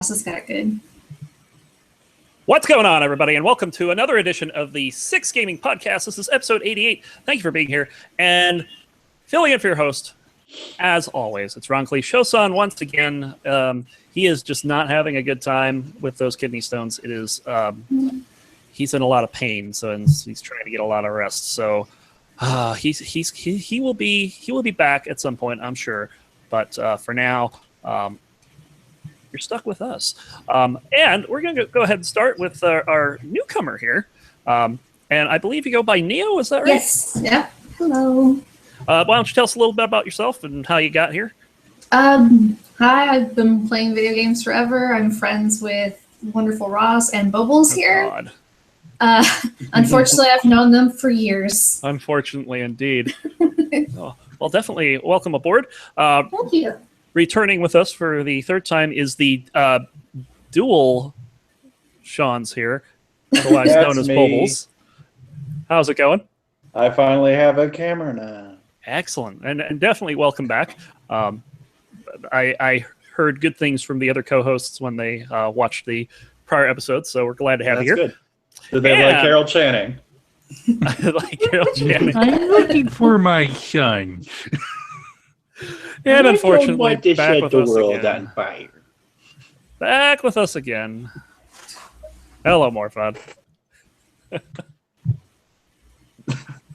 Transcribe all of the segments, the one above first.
This got good. What's going on, everybody, and welcome to another edition of the Six Gaming Podcast. This is episode 88. Thank you for being here. And filling in for your host, as always, it's Ron Klee. Shosan, once again, he is just not having a good time with those kidney stones. It is, he's in a lot of pain, so he's trying to get a lot of rest. So he will be back at some point, I'm sure. But for now, you're stuck with us. And we're going to go ahead and start with our newcomer here. And I believe you go by Neo, is that right? Yes. Yep. Hello. Why don't you tell us a little bit about yourself and how you got here? Hi, I've been playing video games forever. I'm friends with Wonderful Ross and Bubbles here. God. Unfortunately, I've known them for years. Unfortunately, indeed. Well, definitely welcome aboard. Thank you. Returning with us for the third time is the dual Sean's here, otherwise known as me. Bubbles. How's it going? I finally have a camera now. Excellent, and definitely welcome back. I heard good things from the other co-hosts when they watched the prior episodes, so we're glad to have you here. Good. Did they like Carol Channing? Like Carol Channing. I'm looking for my son. And unfortunately, to back set with the us world again. on fire. Back with us again. Hello, Morphod.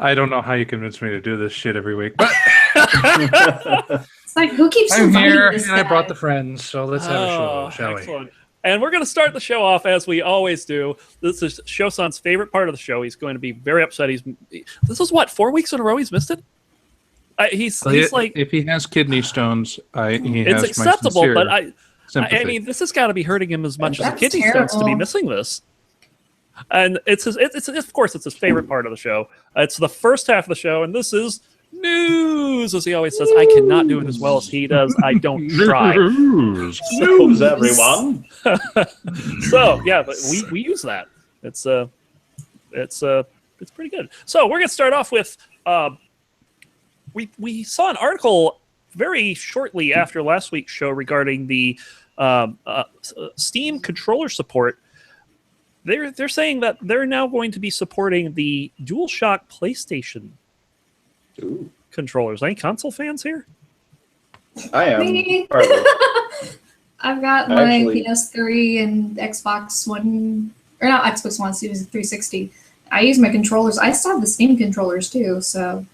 I don't know how you convince me to do this shit every week, but It's like, who keeps I'm inviting here this and I guy? brought the friends, so let's have a show, shall we? Excellent. And we're going to start the show off as we always do. This is Shosan's favorite part of the show. He's going to be very upset. This is what, 4 weeks in a row he's missed it? He's like, if he has kidney stones, he it's has acceptable, my but sympathy. I mean, this has got to be hurting him as much as the That's kidney stones to be terrible. missing this. And it's of course it's his favorite part of the show. It's the first half of the show, and this is news, as he always says. I cannot do it as well as he does. I don't try. News. News, everyone. So yeah, but we use that. It's pretty good. So we're gonna start off with we saw an article very shortly after last week's show regarding the Steam controller support. They're saying that they're now going to be supporting the DualShock PlayStation Ooh, controllers. Any console fans here? I am. Me. Partly. I've got my Actually- PS3 and Xbox One, or not Xbox One, Series 360. I use my controllers. I still have the Steam controllers too, so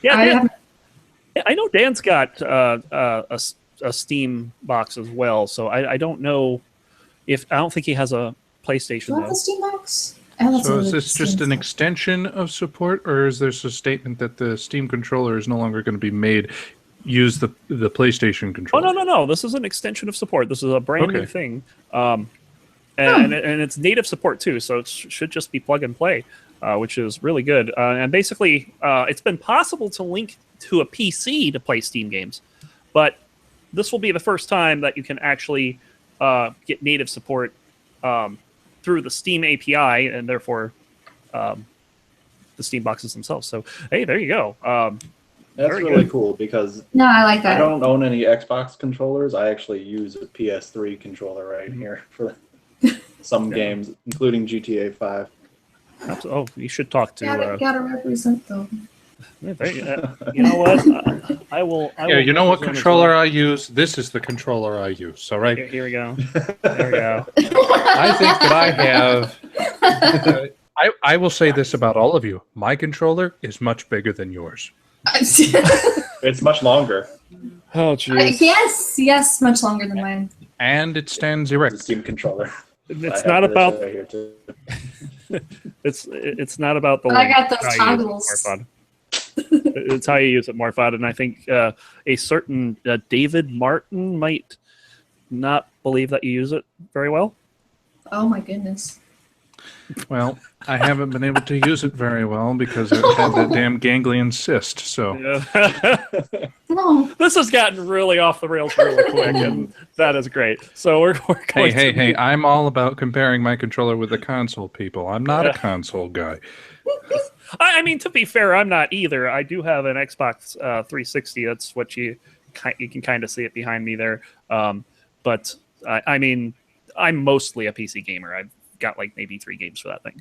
Yeah, I Dan, haven't. I know Dan's got a Steam box as well. So I don't know if I don't think he has a PlayStation Do I have though. the Steam box? Oh, that's So a is this just Steam an box. extension of support, or is this a statement that the Steam controller is no longer going to be made use the PlayStation Oh controller? no! This is an extension of support. This is a brand new Okay. thing, and it's native support too. So it should just be plug and play, which is really good. And basically, it's been possible to link to a PC to play Steam games, but this will be the first time that you can actually get native support through the Steam API and therefore the Steam boxes themselves. So hey, there you go. That's Very really good. cool because No, I like I that. don't own any Xbox controllers. I actually use a PS3 controller right here for some Yeah. games, including GTA 5. Oh, you should talk to. Gotta represent them. You know what? I will. Yeah, you know what represent as controller well. I use? This is the controller I use. All right. Here we go. There we go. I think that I have. I will say this about all of you. My controller is much bigger than yours. It's much longer. Oh, yes, much longer than mine. And it stands It's a erect. Steam controller. It's I not have this about. right here too. It's not about the. I link. got those It's how you use it, toggles. Morphod. It's how you use it, Morphod, and I think a certain David Martin might not believe that you use it very well. Oh my goodness. Well, I haven't been able to use it very well because I had that damn ganglion cyst. So Yeah. No. This has gotten really off the rails really quick, and that is great. So we're going hey, I'm all about comparing my controller with the console, people. I'm not a console guy. I mean, to be fair, I'm not either. I do have an Xbox 360. That's what you can kind of see it behind me there. But I mean, I'm mostly a PC gamer. I've got like maybe 3 games for that thing.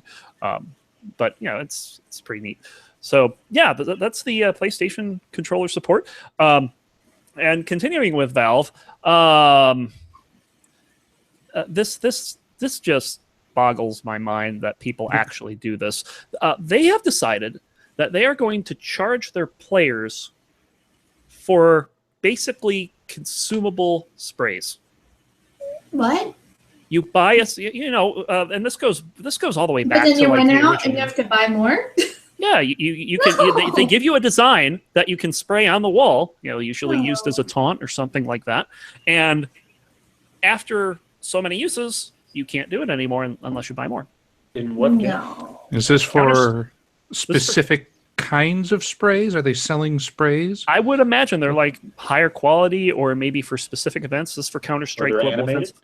But you know, it's pretty neat. So yeah, that's the PlayStation controller support. And continuing with Valve, this just boggles my mind that people actually do this. They have decided that they are going to charge their players for basically consumable sprays. What? You buy and this goes all the way back But then to you like run the out and original. you have to buy more? Yeah, you can. They give you a design that you can spray on the wall. You know, usually used as a taunt or something like that. And after so many uses, you can't do it anymore unless you buy more. In what game? No. Is this for specific kinds of sprays? Are they selling sprays? I would imagine they're like higher quality, or maybe for specific events. This is for Counter-Strike Are they Global animated? Offensive.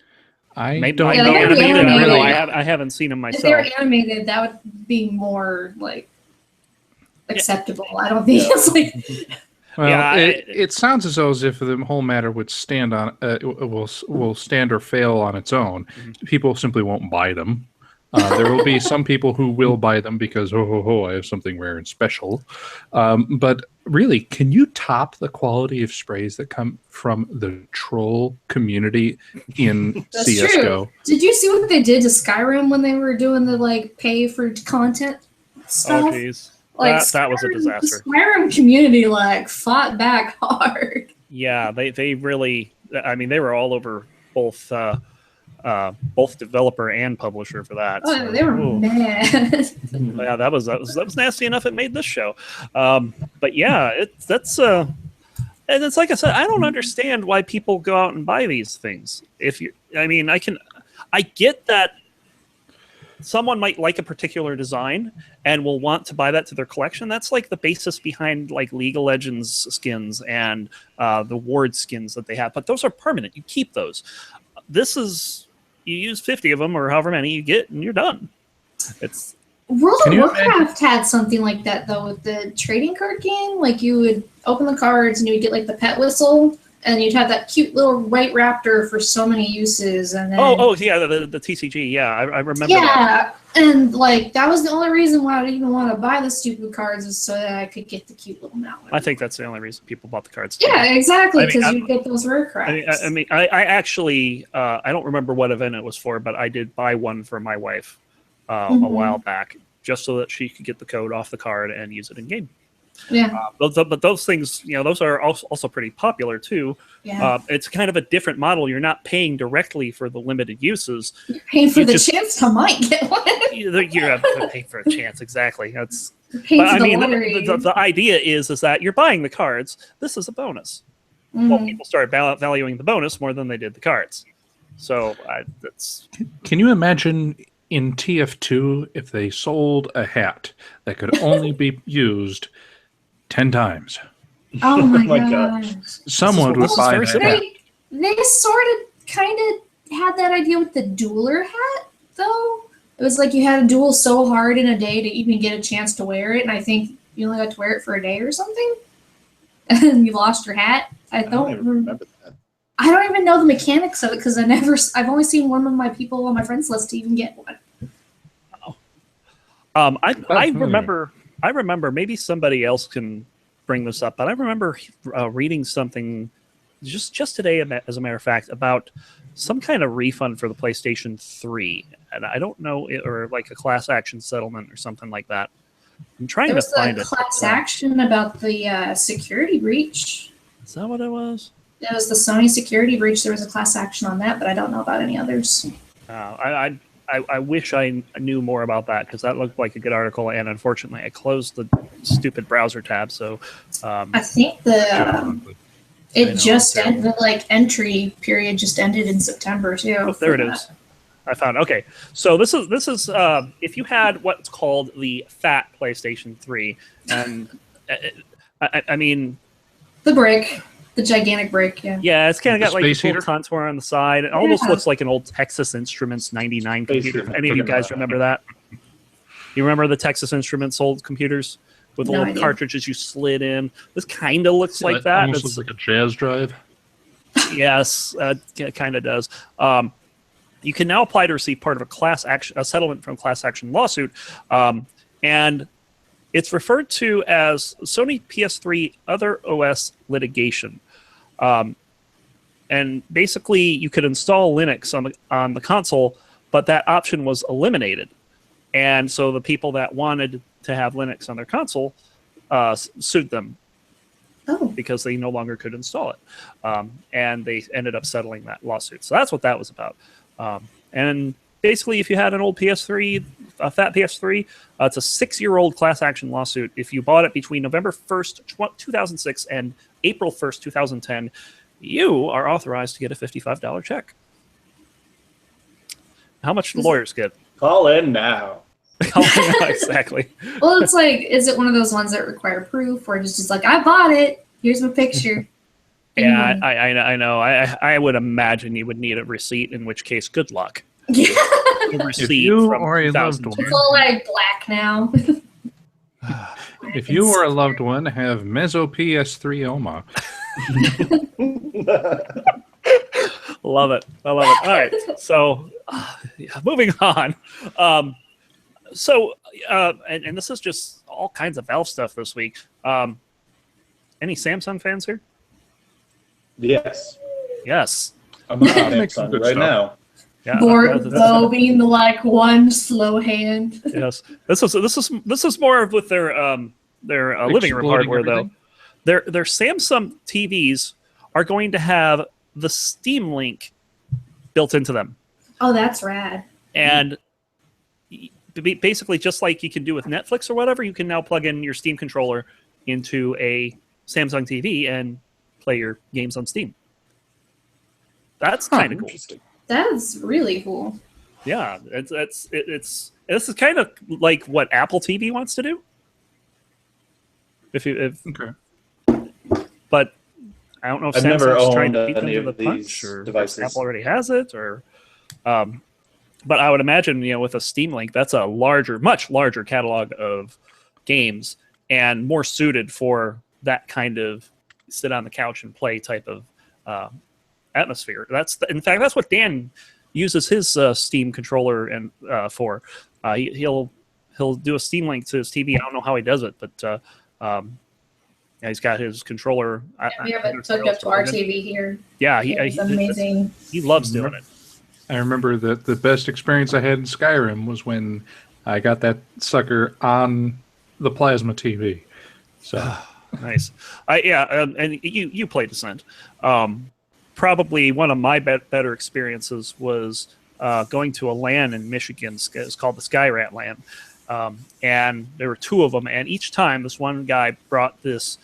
I Maybe don't Yeah, know. they gotta be Animated, I don't know. animated. I haven't seen them If they were myself. animated, that would be more like acceptable. I don't think it's like Well, Yeah, it sounds as though as if the whole matter would stand on will stand or fail on its own. People simply won't buy them. There will be some people who will buy them because I have something rare and special. But really, can you top the quality of sprays that come from the troll community in That's CS:GO? true. Did you see what they did to Skyrim when they were doing the like pay for content stuff? Oh, jeez. Like That was a Skyrim- disaster. The Skyrim community like fought back hard. Yeah, they really. I mean, they were all over both developer and publisher for that. Oh, so, they were ooh. mad. Yeah, that was nasty enough. It made this show. But yeah, that's and it's like I said, I don't understand why people go out and buy these things. I get that someone might like a particular design and will want to buy that to their collection. That's like the basis behind like League of Legends skins and the Ward skins that they have. But those are permanent. You keep those. This is, you use 50 of them or however many you get and you're done. It's World Can of you Warcraft had something like that though with the trading card game. Like you would open the cards and you would get like the pet whistle, and you'd have that cute little white raptor for so many uses. And then yeah, the TCG. Yeah, I remember that. yeah, and like that was the only reason why I even want to buy the stupid cards is so that I could get the cute little mallet. I think that's the only reason people bought the cards. Yeah, exactly, I mean, because I'm- you get those rare crafts. I actually I don't remember what event it was for, but I did buy one for my wife a while back, just so that she could get the code off the card and use it in game. Yeah, But those things, those are also pretty popular too. yeah. It's kind of a different model. You're not paying directly for the limited uses. You're paying for you the just- chance to might get one. You have to pay for a chance. Exactly. That's. You're paying But for I the mean, lottery. the idea is that you're buying the cards. This is a bonus. Well, Mhm. people started valuing the bonus more than they did the cards. So that's Can you imagine in TF2 if they sold a hat that could only be used 10 times? Oh my, my gosh. Someone would This is buy very that simple. hat. They sort of kind of had that idea with the dueler hat, though. It was like you had to duel so hard in a day to even get a chance to wear it, and I think you only got to wear it for a day or something, and you lost your hat. I don't don't even remember. remember that. I don't even know the mechanics of it because I've only seen one of my people on my friends list to even get one. I remember maybe somebody else can bring this up, but I remember reading something just today, as a matter of fact, about some kind of refund for the PlayStation 3, and I don't know, or like a class action settlement or something like that. I'm trying There to was find a it. class action about the security breach. Is that what it was? It was the Sony security breach. There was a class action on that, but I don't know about any others. I wish I knew more about that because that looked like a good article, and unfortunately, I closed the stupid browser tab. So, I think the entry period just ended in September too. oh, there it is. I found. Okay, so this is if you had what's called the fat PlayStation 3, and I mean, The brick, the gigantic brick. Yeah. yeah, it's kind of The got like a space heater? contour on the side. It almost Yeah. looks like an old Texas Instruments 99 Space computer. heater. If any of you guys remember that? You remember the Texas Instruments old computers with the No little idea. cartridges you slid in? This kind of looks like that. Almost It's- looks like a jazz drive. Yes, it kind of does. You can now apply to receive part of a settlement from class action lawsuit, and it's referred to as Sony PS3 Other OS litigation. And basically, you could install Linux on the console, but that option was eliminated. And so the people that wanted to have Linux on their console sued them because they no longer could install it. And they ended up settling that lawsuit. So that's what that was about. And basically, if you had an old PS3, a fat PS3, it's a 6-year-old class action lawsuit. If you bought it between November 1st, 2006 and April 1st, 2010, you are authorized to get a $55 check. How much do lawyers get? Call in now. Exactly. Well, it's like, is it one of those ones that require proof, or just like, I bought it, here's my picture? Yeah, I know. I would imagine you would need a receipt, in which case, good luck. Yeah. A receipt If you from or a loved 2010. one, It's all like black now. if you or a loved one have Mezzo PS3 Love it. I love it. All right. So, moving on. And this is just all kinds of Valve stuff this week. Any Samsung fans here? Yes. Yes. I'm on Make some Samsung good right stuff. now. Yeah. Bordeaux being the like one slow hand. Yes. This is more of with their living room Exploding hardware though. everything? Their Samsung TVs are going to have the Steam Link built into them. Oh, that's rad. And basically, just like you can do with Netflix or whatever, you can now plug in your Steam controller into a Samsung TV and play your games on Steam. That's kind of cool. Interesting. That's really cool. Yeah, this is kind of like what Apple TV wants to do. Okay. But I don't know if I've never Samsung's trying to owned beat them any to of the punch, these or devices. Apple already has it, or. But I would imagine, with a Steam Link, that's a much larger catalog of games and more suited for that kind of sit on the couch and play type of atmosphere. In fact, that's what Dan uses his Steam controller and for. He'll do a Steam Link to his TV. I don't know how he does it, but he's got his controller. We have it hooked up to our TV here. Yeah, It's amazing. he loves doing it. I remember that the best experience I had in Skyrim was when I got that sucker on the plasma TV. So Nice. And you played Descent. Probably one of my better experiences was going to a LAN in Michigan. It's called the Skyrat LAN. And there were 2 of them. And each time, this one guy brought this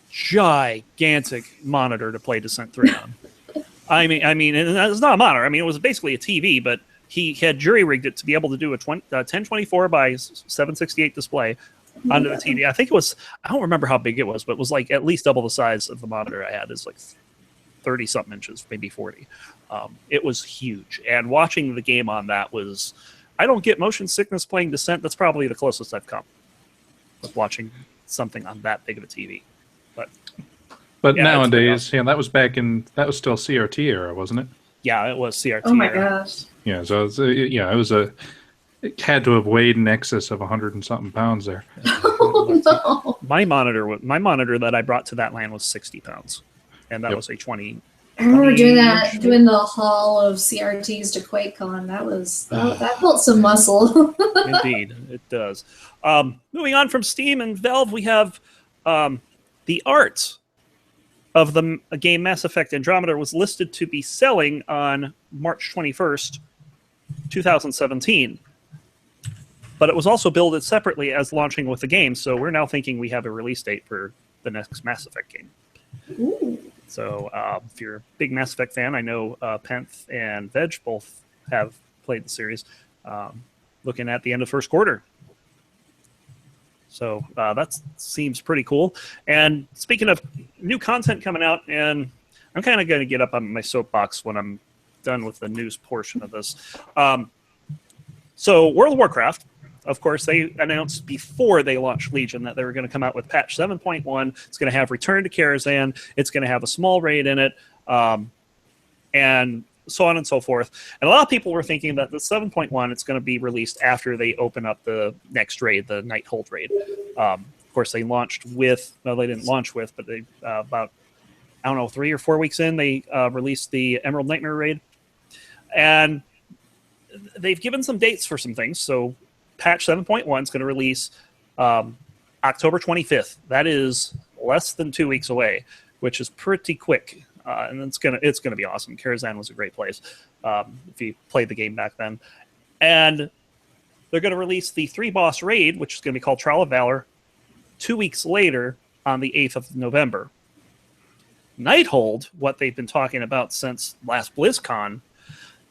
gigantic monitor to play Descent 3 on. I mean, and it's not a monitor. I mean, it was basically a TV, but he had jury rigged it to be able to do a 1024 by 768 display onto the TV. I think it was, I don't remember how big it was, but it was like at least double the size of the monitor I had. It's like 30 something inches, maybe 40. It was huge. And watching the game on that was, I don't get motion sickness playing Descent. That's probably the closest I've come with watching something on that big of a TV. But Yeah, nowadays, that was that was still CRT era, wasn't it? Yeah, it was CRT. Oh my era. gosh. Yeah, so it had to have weighed in excess of 100 and something pounds there. Oh no. My monitor that I brought to that LAN was 60 pounds, and that was a 20. I remember doing inch. doing the haul of CRTs to QuakeCon. That built some muscle. Indeed, it does. Moving on from Steam and Valve, we have the art of the game Mass Effect Andromeda was listed to be selling on March 21st, 2017. But it was also billed separately as launching with the game, so we're now thinking we have a release date for the next Mass Effect game. Ooh. So if you're a big Mass Effect fan, I know Penth and Veg both have played the series, looking at the end of first quarter. So that seems pretty cool. And speaking of new content coming out, and I'm kind of going to get up on my soapbox when I'm done with the news portion of this. So World of Warcraft, of course, they announced before they launched Legion that they were going to come out with patch 7.1. It's going to have Return to Karazhan. It's going to have a small raid in it. and so on and so forth. And a lot of people were thinking that the 7.1 it's going to be released after they open up the next raid, the Nighthold raid. Of course, they launched with, well, they didn't launch with, but they about, I don't know, 3 or 4 weeks in, they released the Emerald Nightmare raid. And they've given some dates for some things. So patch 7.1 is going to release October 25th. That is less than 2 weeks away, which is pretty quick. And it's gonna be awesome. Karazhan was a great place if you played the game back then. And they're going to release the 3-boss raid, which is going to be called Trial of Valor, 2 weeks later on the 8th of November. Nighthold, what they've been talking about since last BlizzCon,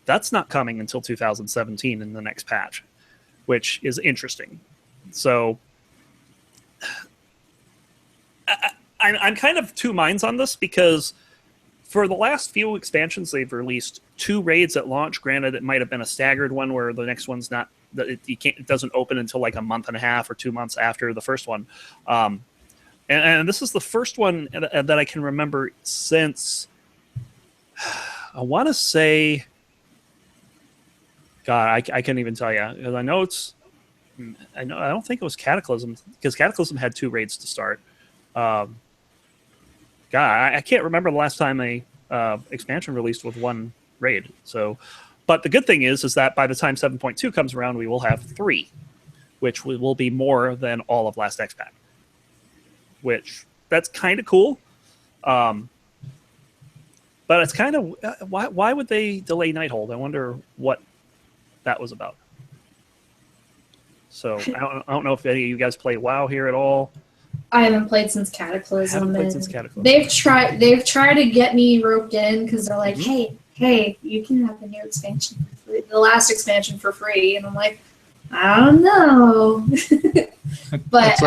that's not coming until 2017 in the next patch, which is interesting. So I'm kind of two minds on this because for the last few expansions, they've released 2 raids at launch. Granted, it might have been a staggered one where the next one's not, it doesn't open until like a month and a half or 2 months after the first one. And this is the first one that I can remember since, I want to say, God, I can't even tell you. Because I don't think it was Cataclysm, because Cataclysm had 2 raids to start. God, I can't remember the last time a expansion released with 1 raid. So, but the good thing is that by the time 7.2 comes around, we will have 3, which will be more than all of last XPAC. Which that's kind of cool, but it's kind of why would they delay Nighthold? I wonder what that was about. So I don't know if any of you guys play WoW here at all. I haven't played since Cataclysm. They've tried to get me roped in because they're like, hey, you can have the new expansion for free, the last expansion for free, and I'm like, I don't know. But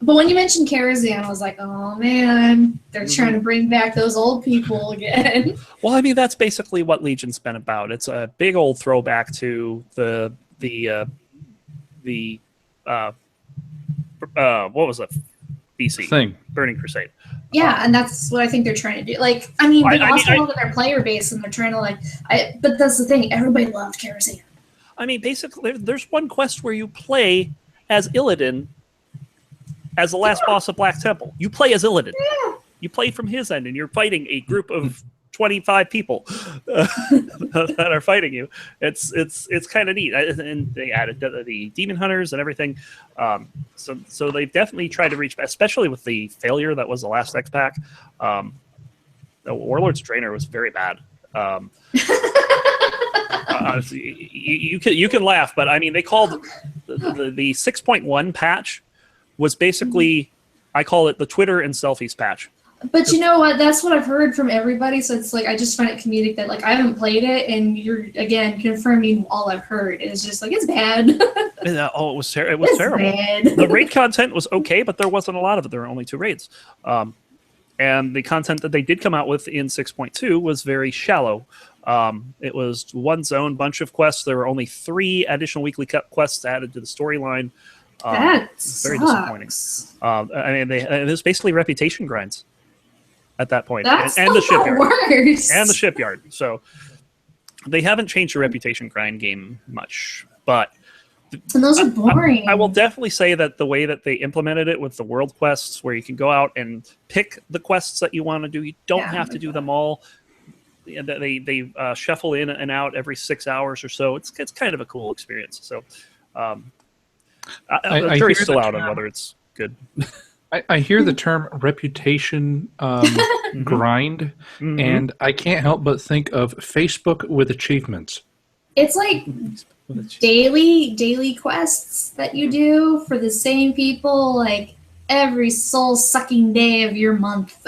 but when you mentioned Karazhan, I was like, oh man, they're trying to bring back those old people again. Well, I mean, that's basically what Legion's been about. It's a big old throwback to the what was it? BC thing. Burning Crusade. Yeah, and that's what I think they're trying to do. Like, I mean, they lost a lot of their player base, and they're trying to but that's the thing. Everybody loved Karazhan. I mean, basically, there's one quest where you play as Illidan as the last boss of Black Temple. You play as Illidan. Yeah. You play from his end, and you're fighting a group of 25 people that are fighting you. It's kind of neat, and they added the demon hunters and everything. So they've definitely tried to reach, especially with the failure that was the last XPAC. The Warlord's Trainer was very bad. You can laugh, but I mean, they called the 6.1 patch was basically, I call it the Twitter and selfies patch. But you know what? That's what I've heard from everybody. So it's like I just find it comedic that like I haven't played it, and you're again confirming all I've heard. It's just like it's bad. It was terrible. Bad. The raid content was okay, but there wasn't a lot of it. There were only 2 raids, and the content that they did come out with in 6.2 was very shallow. It was 1 zone, bunch of quests. There were only 3 additional weekly quests added to the storyline. That's very disappointing. I mean, it was basically reputation grinds at that point, That's and the shipyard, worst. and the shipyard. So they haven't changed the reputation grind game much, but and those are boring. I will definitely say that the way that they implemented it with the world quests, where you can go out and pick the quests that you want to do, you don't have to do them all. They shuffle in and out every 6 hours or so. It's kind of a cool experience. So the jury's still out on whether it's good. I hear the term reputation grind, and I can't help but think of Facebook with achievements. It's like daily quests that you do for the same people, like every soul-sucking day of your month.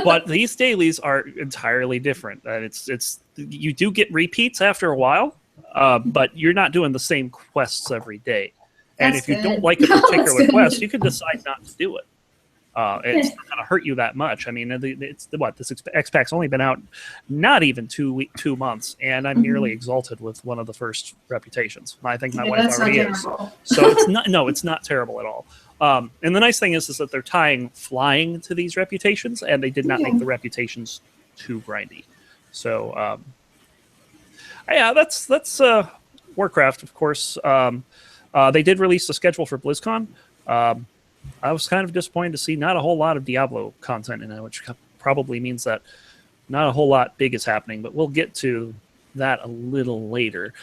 But these dailies are entirely different. It's you do get repeats after a while, but you're not doing the same quests every day. And That's if you good. don't like a particular quest, you can decide not to do it. It's not going to hurt you that much. I mean, this XPAC's only been out not even 2 months, and I'm nearly exalted with one of the first reputations. I think my wife that's already not is. terrible. So it's not. No, it's not terrible at all. And the nice thing is that they're tying flying to these reputations, and they did not make the reputations too grindy. So yeah, that's Warcraft, of course. They did release the schedule for BlizzCon. I was kind of disappointed to see not a whole lot of Diablo content in it, which probably means that not a whole lot big is happening, but we'll get to that a little later.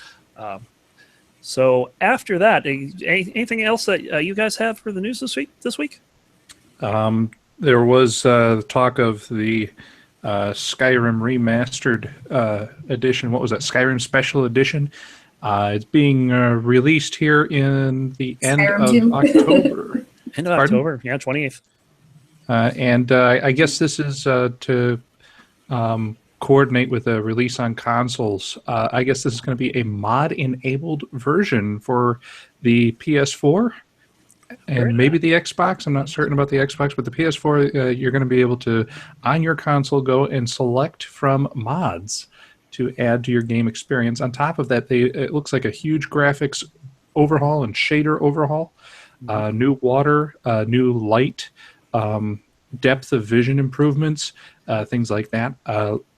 So after that, anything else that you guys have for the news this week? There was talk of the Skyrim remastered edition. What was that? Skyrim Special Edition. It's being released here in the end Skyrim of October. End of Pardon? October, yeah, 28th. And I guess this is to coordinate with a release on consoles. I guess this is going to be a mod-enabled version for the PS4 and maybe the Xbox. I'm not certain about the Xbox, but the PS4, you're going to be able to, on your console, go and select from mods to add to your game experience. On top of that, it looks like a huge graphics overhaul and shader overhaul, new water, new light, depth of vision improvements, things like that.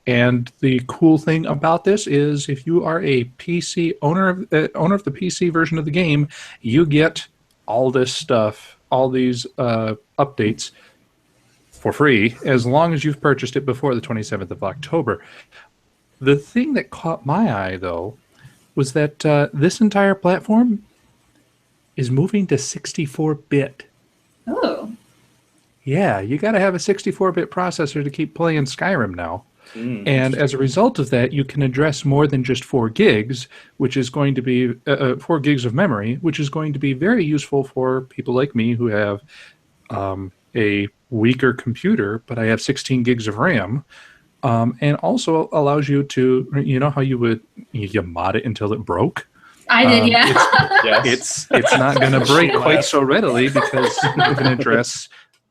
And the cool thing about this is if you are a PC owner of the PC version of the game, you get all this stuff, all these updates for free as long as you've purchased it before the 27th of October. The thing that caught my eye, though, was that this entire platform is moving to 64-bit. Oh. Yeah, you got to have a 64-bit processor to keep playing Skyrim now. And as a result of that, you can address more than just 4 gigs, which is going to be 4 gigs of memory, which is going to be very useful for people like me who have a weaker computer, but I have 16 gigs of RAM. And also allows you to, you know how you mod it until it broke? I did, yeah. Yes. It's not going to break quite so readily because you can address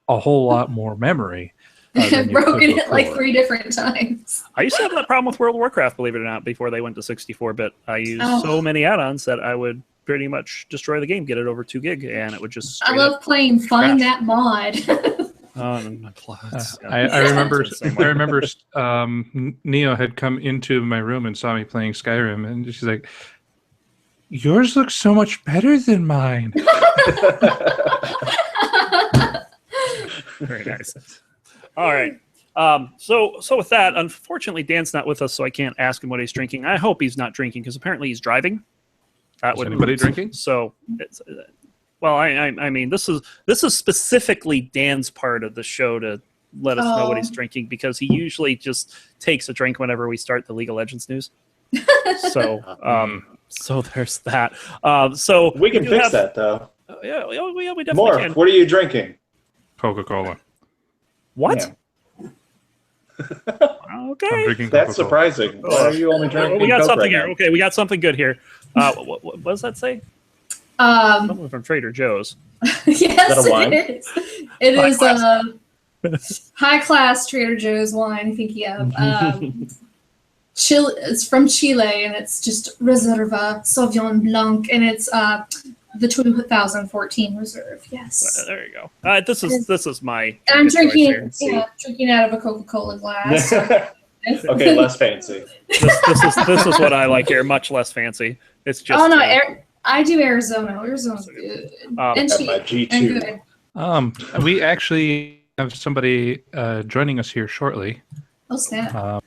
a whole lot more memory. I've broken it like 3 different times. I used to have that problem with World of Warcraft, believe it or not, before they went to 64-bit. I used so many add-ons that I would pretty much destroy the game, get it over 2 gig, and it would just... I love playing Find That Mod. I remember Neo had come into my room and saw me playing Skyrim, and she's like, "Yours looks so much better than mine." Very nice. All right. So with that, unfortunately, Dan's not with us, so I can't ask him what he's drinking. I hope he's not drinking because apparently he's driving. Is anybody drinking? So, well, I mean, this is specifically Dan's part of the show to let us know what he's drinking because he usually just takes a drink whenever we start the League of Legends news. So there's that. So we can fix that though. Yeah, we definitely More. can. What are you drinking? Coca-Cola. What? Yeah. Okay. I'm drinking That's Coca-Cola. surprising. Why are you only drinking We got Coke something right here. now? Okay, we got something good here. What does that say? Something from Trader Joe's. Yes, Is that a wine? it is. It High is class. high-class Trader Joe's wine. I think Chile. It's from Chile, and it's just Reserva Sauvignon Blanc, and it's the 2014 Reserve. Yes. There you go. This is my. I'm drinking drinking out of a Coca-Cola glass. Okay, less fancy. This is what I like here. Much less fancy. It's just. Oh no, I do Arizona. Arizona's good and At cheap my and G2. good. We actually have somebody joining us here shortly. Oh snap!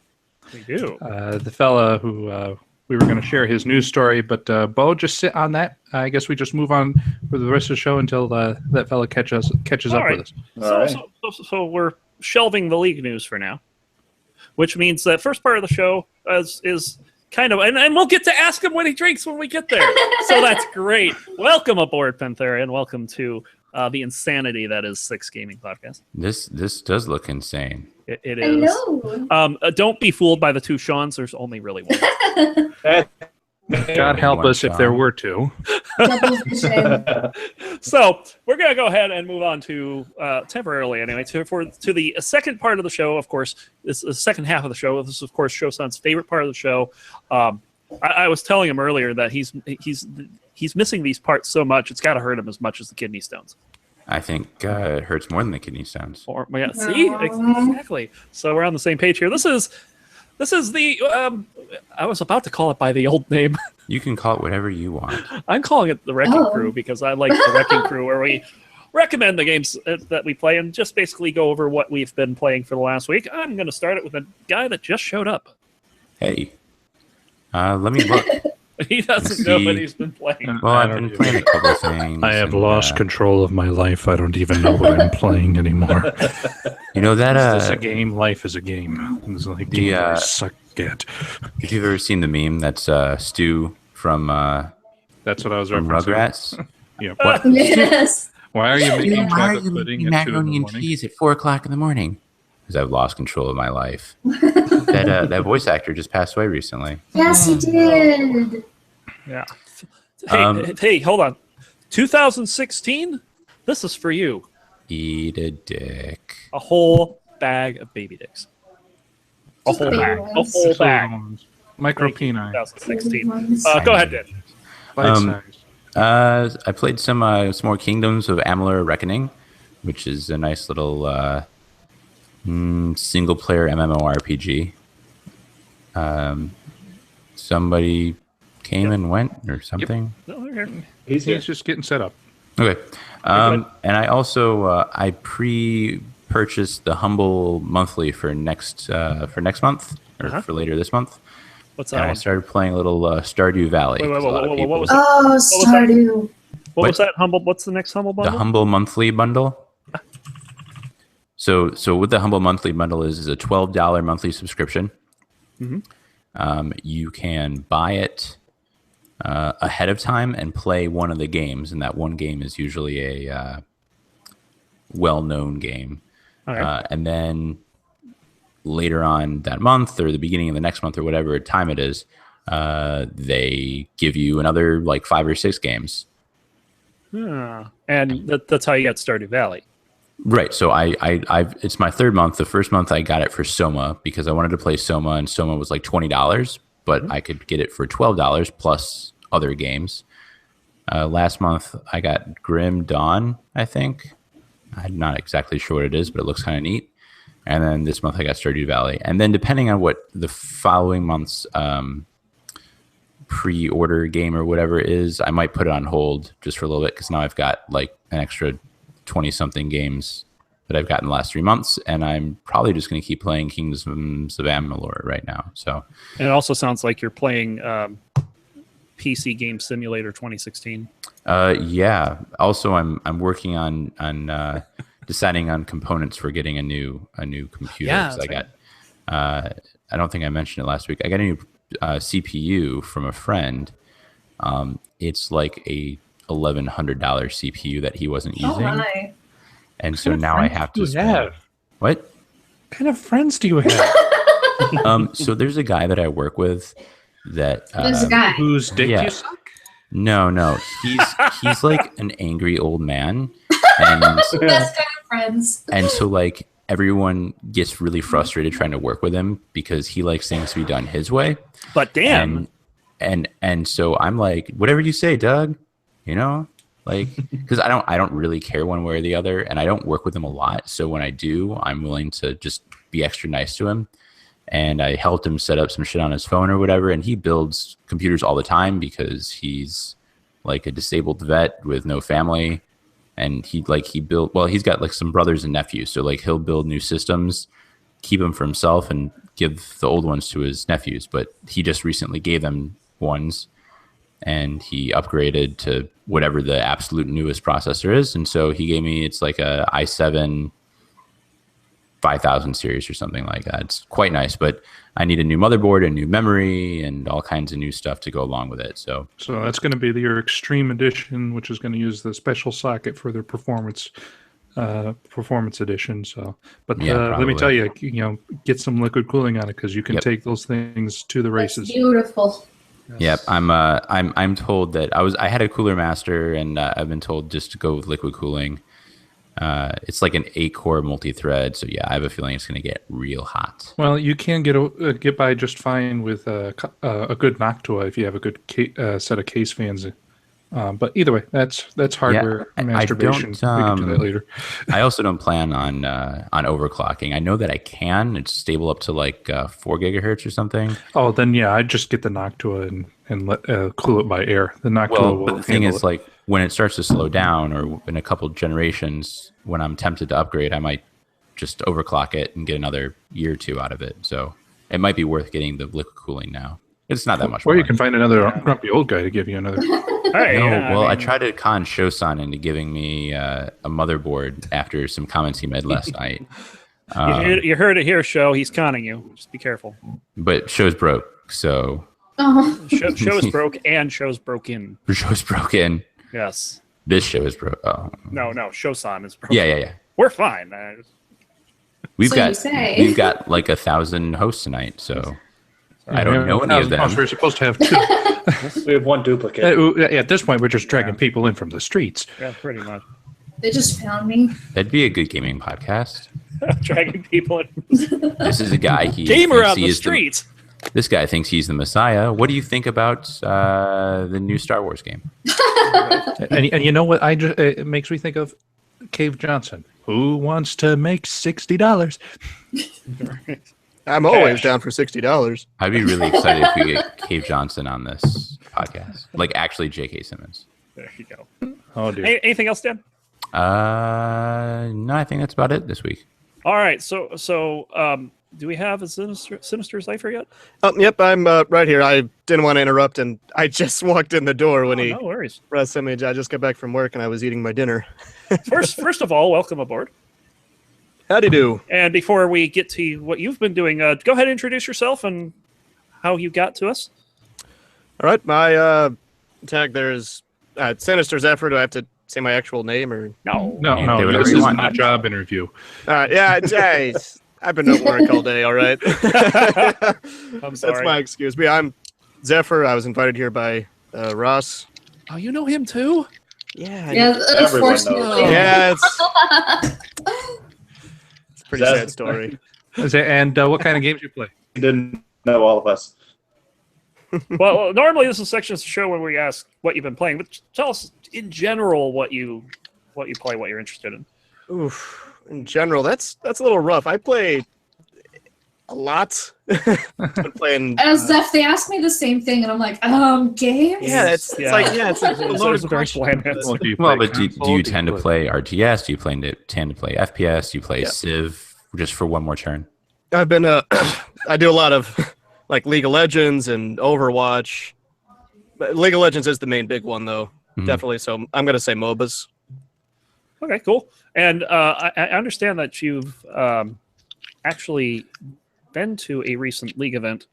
We do. The fella who we were going to share his news story, but Bo, just sit on that. I guess we just move on for the rest of the show until that fella catches All up right. with us. All right. So we're shelving the league news for now, which means that first part of the show is kind of, and we'll get to ask him what he drinks when we get there. So that's great. Welcome aboard, Panthera, and welcome to the insanity that is Six Gaming Podcast. This does look insane. It I is. know. Don't be fooled by the 2 Seans. There's only really one. God help us if there were two. Double vision. So we're going to go ahead and move on to temporarily anyway to the second part of the show. Of course, this is the second half of the show. This is of course Shosan's favorite part of the show. I was telling him earlier that he's missing these parts so much it's got to hurt him as much as the kidney stones. I think it hurts more than the kidney stones. Or yeah, see, exactly. So we're on the same page here. This is the I was about to call it by the old name. You can call it whatever you want. I'm calling it the Wrecking Crew because I like the Wrecking Crew, where we recommend the games that we play and just basically go over what we've been playing for the last week. I'm going to start it with a guy that just showed up. Hey, let me look. He doesn't know what he's been playing. Well, I've been playing a couple of things. I have and, lost control of my life. I don't even know what I'm playing anymore. You know that Is this a game? Life is a game. It's like The, game I suck at. if you've ever seen the meme, that's Stu from That's what I was from referencing. Rugrats. Yeah. What? Yes. Why are you making Why are chocolate you pudding making at 2 in the macaroni and morning? cheese at 4:00 in the morning? Because I've lost control of my life. that voice actor just passed away recently. Yes, he did. Yeah. Hey, hey, hold on. 2016. This is for you. Eat a dick. A whole bag of baby dicks. A Just whole baby bag. A ones. whole bag. Micro Thank you, peni. 2016. Go ahead, Dan. Bite size. I played some more Kingdoms of Amalur Reckoning, which is a nice little single-player MMORPG. Somebody came and went or something. No, they're here. He's here. He's just getting set up. Okay. And I also I pre-purchased the Humble Monthly for next month or for later this month. What's And that I one? started playing a little Stardew Valley. Wait, 'cause a lot of what people- was that? Oh, was that? Stardew. What was that humble? What's the next humble the bundle? Humble Monthly bundle. So what the Humble Monthly bundle is a $12 monthly subscription. You can buy it ahead of time and play one of the games, and that one game is usually a well-known game. Okay. And then later on that month or the beginning of the next month or whatever time it is, they give you another like 5 or 6 games. Yeah. And that's how you got Stardew Valley. Right. So I've it's my 3rd month. The first month I got it for Soma because I wanted to play Soma, and Soma was like $20, but I could get it for $12 plus other games. Last month I got Grim Dawn, I think. I'm not exactly sure what it is, but it looks kind of neat. And then this month I got Stardew Valley. And then depending on what the following month's pre-order game or whatever is, I might put it on hold just for a little bit because now I've got like an extra 20-something games that I've gotten the last 3 months, and I'm probably just going to keep playing Kingdoms of Amalur right now. So, And it also sounds like you're playing PC Game Simulator 2016. yeah. Also, I'm working on deciding on components for getting a new computer. Yeah, 'cause that's I got. I don't think I mentioned it last week. I got a new CPU from a friend. It's like a $1,100 CPU that he wasn't Oh using, my. and so now I have to spend. What? What kind of friends do you have? So there's a guy that I work with that There's a guy. Whose dick yeah. you suck? no, he's like an angry old man, and Best kind of friends. and so like everyone gets really frustrated trying to work with him because he likes things to be done his way. But damn, And so I'm like, whatever you say, Doug, like, because I don't really care one way or the other, and I don't work with him a lot. So when I do, I'm willing to just be extra nice to him. And I helped him set up some shit on his phone or whatever. And he builds computers all the time because he's like a disabled vet with no family. And he's got like some brothers and nephews. So like he'll build new systems, keep them for himself, and give the old ones to his nephews. But he just recently gave them ones, and he upgraded to whatever the absolute newest processor is. And so he gave me, it's like a i7 5000 series or something like that. It's quite nice, but I need a new motherboard, a new memory, and all kinds of new stuff to go along with it. So So that's going to be your Extreme Edition, which is going to use the special socket for their performance edition. So, but Yeah, let me probably. tell you, get some liquid cooling on it because you can Yep. take those things to the That's races. beautiful. Yep, I'm told that I had a Cooler Master, and I've been told just to go with liquid cooling. It's like an 8-core multi-thread, so yeah, I have a feeling it's going to get real hot. Well, you can get by just fine with a good Noctua if you have a good set of case fans But either way, that's hardware I masturbation. don't, We can do that later. I also don't plan on overclocking. I know that I can. It's stable up to like 4 gigahertz or something. Oh, then yeah, I just get the Noctua and let cool it by air. The Noctua Well, will but the thing handle is, it. like when it starts to slow down, or in a couple generations, when I'm tempted to upgrade, I might just overclock it and get another year or two out of it. So it might be worth getting the liquid cooling now. It's not that much Or more. you can find another grumpy old guy to give you another. Hey, No, yeah, well, I mean, tried to con Shosan into giving me a motherboard after some comments he made last night. you heard it here, Show. He's conning you. Just be careful. But show's broke, so Oh, Show's broke and show's broken. show's broken. Yes. This show is broke. Oh. No, Shosan is broken. Yeah. We're fine. We've So you say. we've got like 1,000 hosts tonight, so I don't know any of them. We're supposed to have two. We have one duplicate. At this point, we're just dragging people in from the streets. Yeah, pretty much. they just found me. That'd be a good gaming podcast. Dragging people in. This is a guy he Gamer thinks on he the is streets. This guy thinks he's the Messiah. What do you think about the new Star Wars game? And you know what? It makes me think of Cave Johnson. Who wants to make $60? I'm always Cash. down for $60. I'd be really excited if we get Cave Johnson on this podcast. Like actually J.K. Simmons. There you go. Oh dear. Anything else, Dan? No, I think that's about it this week. All right. So, do we have a Sinister Cypher yet? Yep, I'm right here. I didn't want to interrupt, and I just walked in the door when he No worries. pressed image. I just got back from work, and I was eating my dinner. First of all, welcome aboard. Howdy do. And before we get to what you've been doing, go ahead and introduce yourself and how you got to us. All right, my tag there is Sinister Zephyr. Do I have to say my actual name or? No. No, Yeah, no, whatever this you isn't want. a job interview. Yeah, I've been at work all day. All right. I'm sorry. That's my excuse. But I'm Zephyr. I was invited here by Ross. Oh, you know him too? Yeah. Yeah, Everyone knows. unfortunately. Yeah, it's a pretty That's- sad story. And what kind of games you play? He didn't know all of us. Well, normally this is a section of the show where we ask what you've been playing, but tell us in general what you play, what you're interested in. Oof. In general, that's a little rough. I play a lot. Been playing. As if they asked me the same thing, and I'm like, games? Yeah, it's Yeah. like it's a It's loaded a very question. bland answer. Well, do you Well, play but do console? you tend to play RTS? Do you tend to play FPS? Do you play Yeah. Civ just for one more turn? I've been I do a lot of like League of Legends and Overwatch. But League of Legends is the main big one though. Mhm. Definitely. So I'm gonna say MOBAs. Okay, cool. And I understand that you've actually been to a recent League event.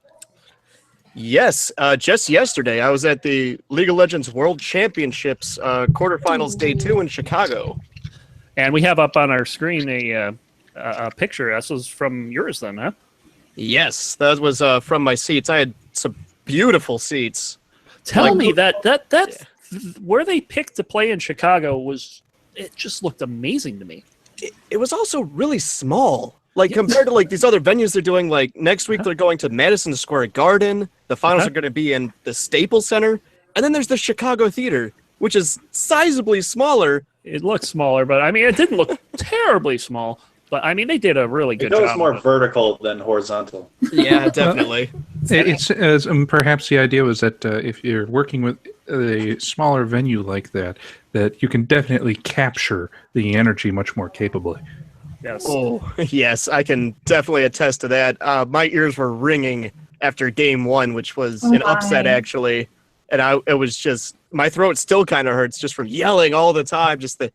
Yes, just yesterday I was at the League of Legends World Championships quarterfinals day 2 in Chicago. And we have up on our screen a picture. This was from yours then, huh? Yes, that was from my seats. I had some beautiful seats. Tell Like- me that where they picked to play in Chicago it just looked amazing to me. It was also really small. Like compared to like these other venues they're doing, like next week they're going to Madison Square Garden. The finals are going to be in the Staples Center. And then there's the Chicago Theater, which is sizably smaller. It looked smaller, but I mean, it didn't look terribly small. But I mean, they did a really It good goes job. more of it. vertical than horizontal. Yeah, definitely. It's as perhaps the idea was that if you're working with a smaller venue like that, that you can definitely capture the energy much more capably. Yes. Oh, yes, I can definitely attest to that. My ears were ringing after game 1, which was Oh an upset my. actually. And it was just, my throat still kind of hurts just from yelling all the time, just the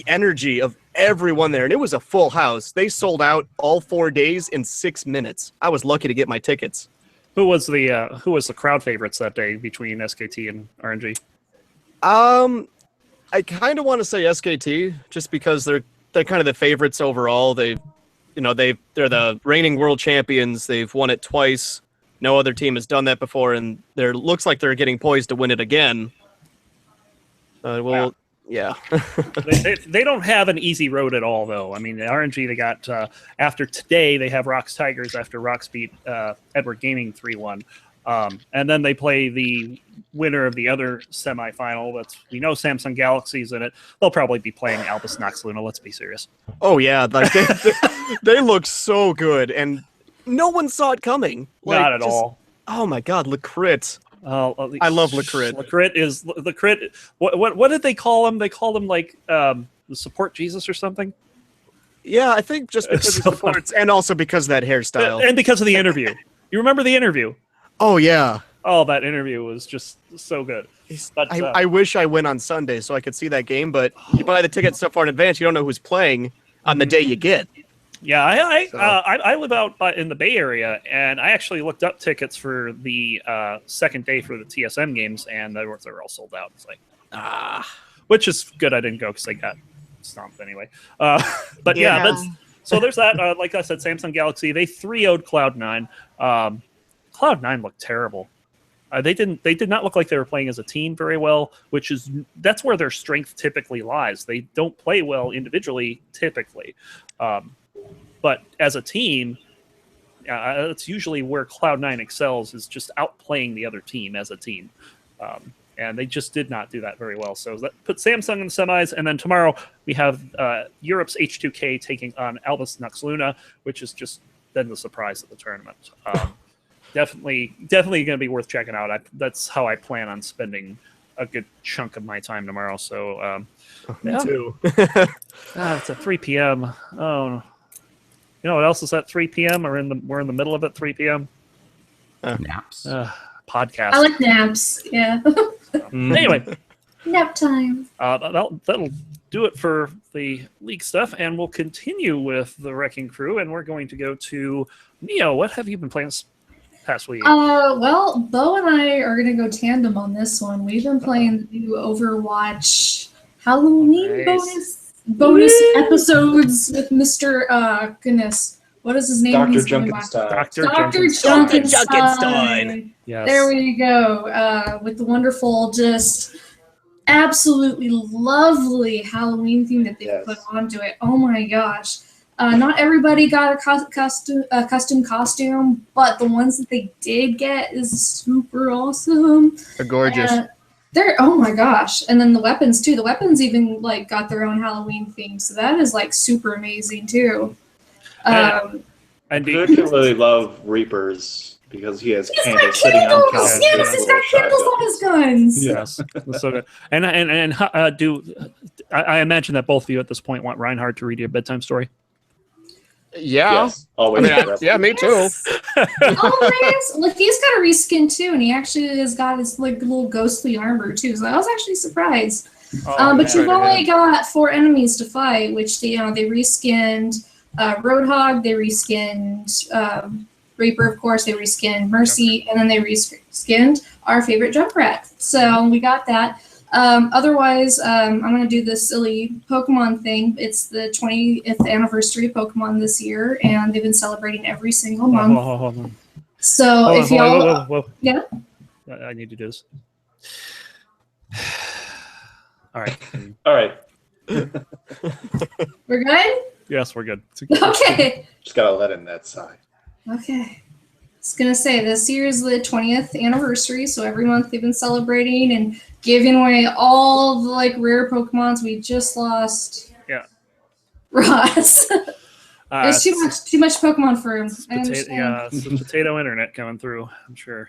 energy of everyone there. And it was a full house. They sold out all 4 days in 6 minutes. I was lucky to get my tickets. Who was the crowd favorites that day between SKT and RNG? I kind of want to say SKT just because they're kind of the favorites overall. They're the reigning world champions. They've won it twice. No other team has done that before, and looks like they're getting poised to win it again. Yeah. they don't have an easy road at all, though. I mean, the RNG, they got after today they have Rocks Tigers after Rocks beat Edward Gaming 3-1, and then they play the winner of the other semifinal. We know Samsung Galaxy's in it. They'll probably be playing Albus Nox Luna. Let's be serious. Oh yeah, like they look so good, and no one saw it coming. Like, Not at all. Oh my god, Lecrit. Oh, I love Lecrit. Lecrit. What did they call him? They called him like the support Jesus or something. Yeah, I think just because So of supports, and also because of that hairstyle. And because of the interview. You remember the interview? Oh yeah. Oh, that interview was just so good. But, I wish I went on Sunday so I could see that game, but you buy the ticket so far in advance, you don't know who's playing on the day you get. yeah, I So- live out in the Bay Area, and I actually looked up tickets for the second day for the TSM games, and they were all sold out. It's like, which is good. I didn't go because I got stomped anyway. But yeah, so there's that. Like I said, Samsung Galaxy, they 3-0'd Cloud9. Cloud9 looked terrible. They did not look like they were playing as a team very well, that's where their strength typically lies. They don't play well individually typically, but as a team, that's usually where Cloud9 excels, is just outplaying the other team as a team. And they just did not do that very well. So that puts Samsung in the semis, and then tomorrow we have Europe's H2K taking on Albus Nox Luna, which is just then the surprise of the tournament. Definitely going to be worth checking out. That's how I plan on spending a good chunk of my time tomorrow. So, Me too. it's at 3 p.m. Oh, you know what else is at 3 p.m.? We're in the middle of it. 3 p.m. Naps. Podcast. I like naps. Yeah. Anyway, Nap time. that'll do it for the league stuff, and we'll continue with the Wrecking Crew, and we're going to go to Neo. What have you been playing this past week? Well, Bo and I are gonna go tandem on this one. We've been playing the new Overwatch Halloween Nice. bonus episodes with Mr. Goodness. What is his name? Dr. He's going by? Junkenstein. Dr. Dr. Junkenstein. Junkenstein. Yes. There we go. With the wonderful, just absolutely lovely Halloween theme that they Yes. put onto it. Oh my gosh. Not everybody got a custom costume, but the ones that they did get is super awesome. They're gorgeous. They're oh my gosh, and then the weapons too. The weapons even like got their own Halloween theme, so that is like super amazing too. And I do you- particularly love Reapers because he has He's got candles sitting on top candles. of Yes, his he's little got candles on his guns. Yes, that's so good. And I imagine that both of you at this point want Reinhardt to read you a bedtime story. Yeah. Yes, always. Yeah, me too. Oh man, look, he's got a reskin too, and he actually has got his like little ghostly armor too. So I was actually surprised. But you've only got 4 enemies to fight, which they reskinned Roadhog, they reskinned Reaper, of course, they reskinned Mercy, and then they reskinned our favorite Junkrat. So we got that. Otherwise, I'm going to do this silly Pokemon thing. It's the 20th anniversary of Pokemon this year, and they've been celebrating every single month. Hold on. So if y'all... Whoa. Yeah? I need to do this. All right. All right, We're good? Yes, we're good. Okay. just gotta let in that sigh. Okay. I was going to say, this year is the 20th anniversary, so every month they've been celebrating and giving away all the, like, rare Pokemons. We just lost Ross. There's too much Pokemon for him. I understand. It's the potato internet coming through, I'm sure.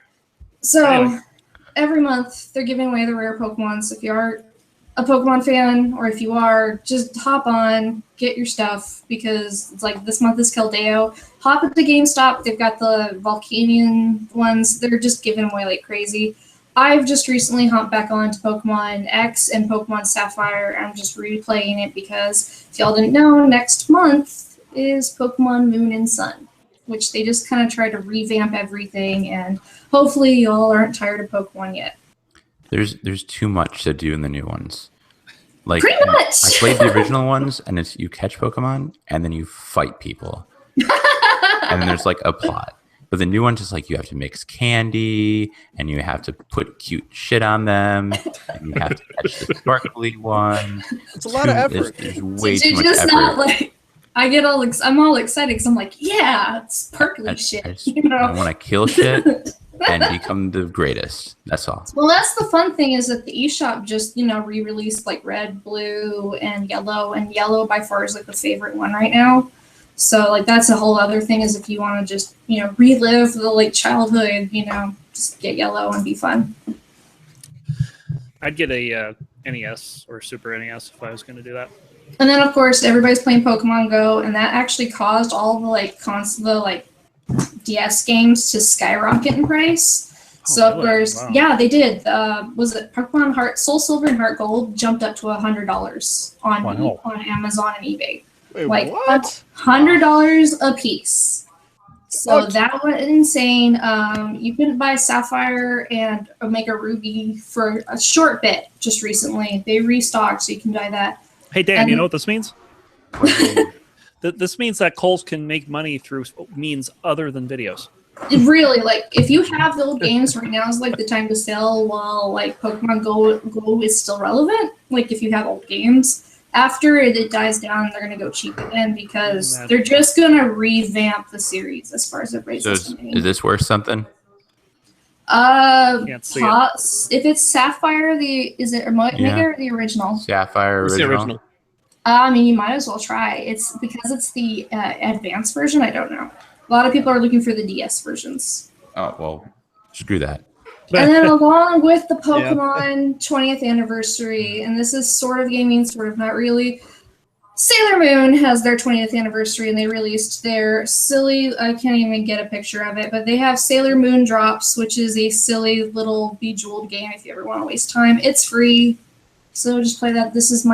So, Anyway. every month they're giving away the rare Pokemon, so if you are a Pokemon fan, or if you are, just hop on, get your stuff, because it's like this month is Keldeo. Hop at the GameStop, they've got the Volcanion ones, they're just giving away like crazy. I've just recently hopped back on to Pokemon X and Pokemon Sapphire. I'm just replaying it because, if y'all didn't know, next month is Pokemon Moon and Sun, which they just kind of try to revamp everything, and hopefully y'all aren't tired of Pokemon yet. There's too much to do in the new ones. Like Pretty much. I played the original ones, and it's you catch Pokemon and then you fight people, and then there's like a plot. But the new ones is like you have to mix candy, and you have to put cute shit on them, and you have to catch the sparkly one. It's a lot of effort. There's way Did too you much just effort. not like? I'm all excited because I'm like, yeah, it's sparkly I shit. just You know? I want to kill shit. and become the greatest. That's all. Well, that's the fun thing is that the eShop just, re-released like red, blue, and yellow by far is like the favorite one right now. So like that's a whole other thing is if you want to just, relive the like childhood, just get yellow and be fun. I'd get a NES or Super NES if I was going to do that. And then of course everybody's playing Pokemon Go, and that actually caused all the DS games to skyrocket in price. So of really? course, Wow. yeah, they did. Was it Pokemon Heart, Soul Silver, and Heart Gold jumped up to $100 on Wow. on Amazon and eBay. Wait, Like what? $100 a piece. So What? that was insane. You couldn't buy Sapphire and Omega Ruby for a short bit just recently. They restocked, so you can buy that. Hey, Dan, And- you know what this means? This means that Kohl's can make money through means other than videos. It really, like, if you have the old games right now is like the time to sell while like Pokemon Go is still relevant. Like if you have old games. After it dies down, they're gonna go cheap again because they're just gonna revamp the series as far as the rate So system. is this worth something? Can't see it. If it's Sapphire, is it Omega Yeah. or the original? Sapphire It's the original? original. I mean, you might as well try. It's because it's the advanced version. I don't know. A lot of people are looking for the DS versions. Oh, well, screw that. And then along with the Pokemon 20th anniversary, and this is sort of gaming, sort of not really, Sailor Moon has their 20th anniversary, and they released their silly, I can't even get a picture of it, but they have Sailor Moon Drops, which is a silly little bejeweled game if you ever want to waste time. It's free, so just play that. This is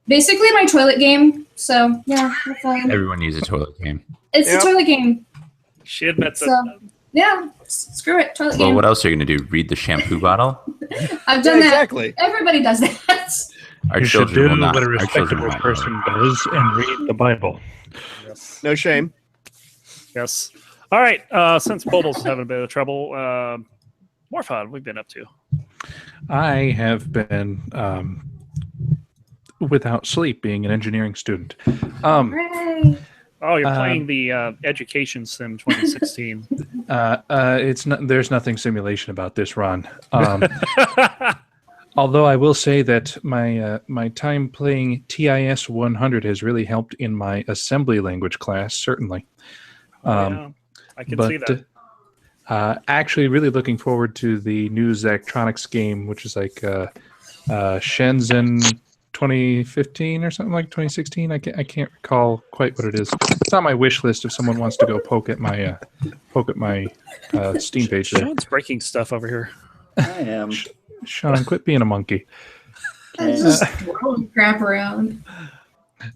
basically my toilet game, so yeah, have fun. Everyone needs a toilet game. It's Yep. a toilet game, She admits it. so yeah, screw it, toilet Well, game. what else are you going to do? Read the shampoo bottle? I've done that. Exactly. Everybody does that. Our You should children do will not. what a Our children respectable will not. person does and read the Bible. Yes. No shame. Yes. All right. Since Bulbul's having a bit of trouble, Morphod, what have we been up to? I have been without sleep, being an engineering student. Hooray. Oh, you're Um, playing the Education Sim 2016. It's not. There's nothing simulation about this, Ron. Although I will say that my time playing TIS 100 has really helped in my assembly language class, certainly. Yeah, I can see that. Actually, really looking forward to the new Zachtronics game, which is like Shenzhen 2015 or something like 2016. I can't recall quite what it is. It's on my wish list if someone wants to go poke at my Steam page there. Sean's breaking stuff over here. I am. Sean, quit being a monkey. I'm just throwing crap around.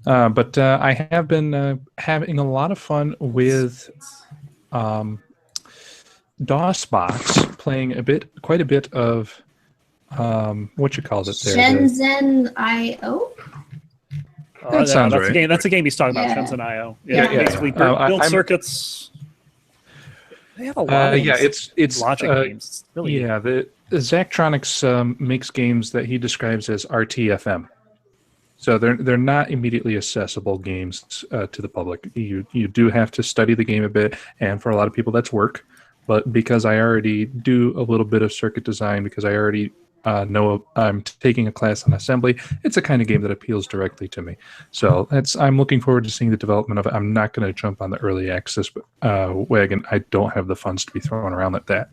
But I have been having a lot of fun with DOSBox, playing quite a bit of what you called it there. Shenzhen IO? That sounds that's right. a game. That's a game he's talking about. Yeah. Shenzhen IO. Yeah. Basically, Yeah. build I'm- circuits. They have a lot of yeah, it's logic games. It's really yeah. The Zachtronics makes games that he describes as RTFM. So they're not immediately accessible games to the public. You do have to study the game a bit, and for a lot of people that's work. But because I already do a little bit of circuit design, because I already know I'm taking a class on assembly, it's a kind of game that appeals directly to me. So I'm looking forward to seeing the development of it. I'm not going to jump on the early access wagon. I don't have the funds to be throwing around like that.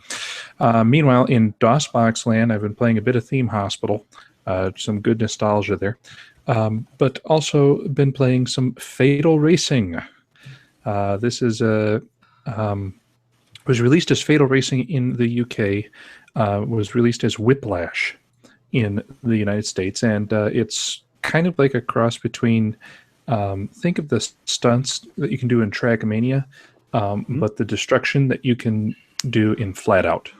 Meanwhile, in DOSBox land, I've been playing a bit of Theme Hospital. Some good nostalgia there. But also been playing some Fatal Racing. This is was released as Fatal Racing in the UK, was released as Whiplash in the United States, and it's kind of like a cross between, think of the stunts that you can do in Trackmania, but the destruction that you can do in Flat Out.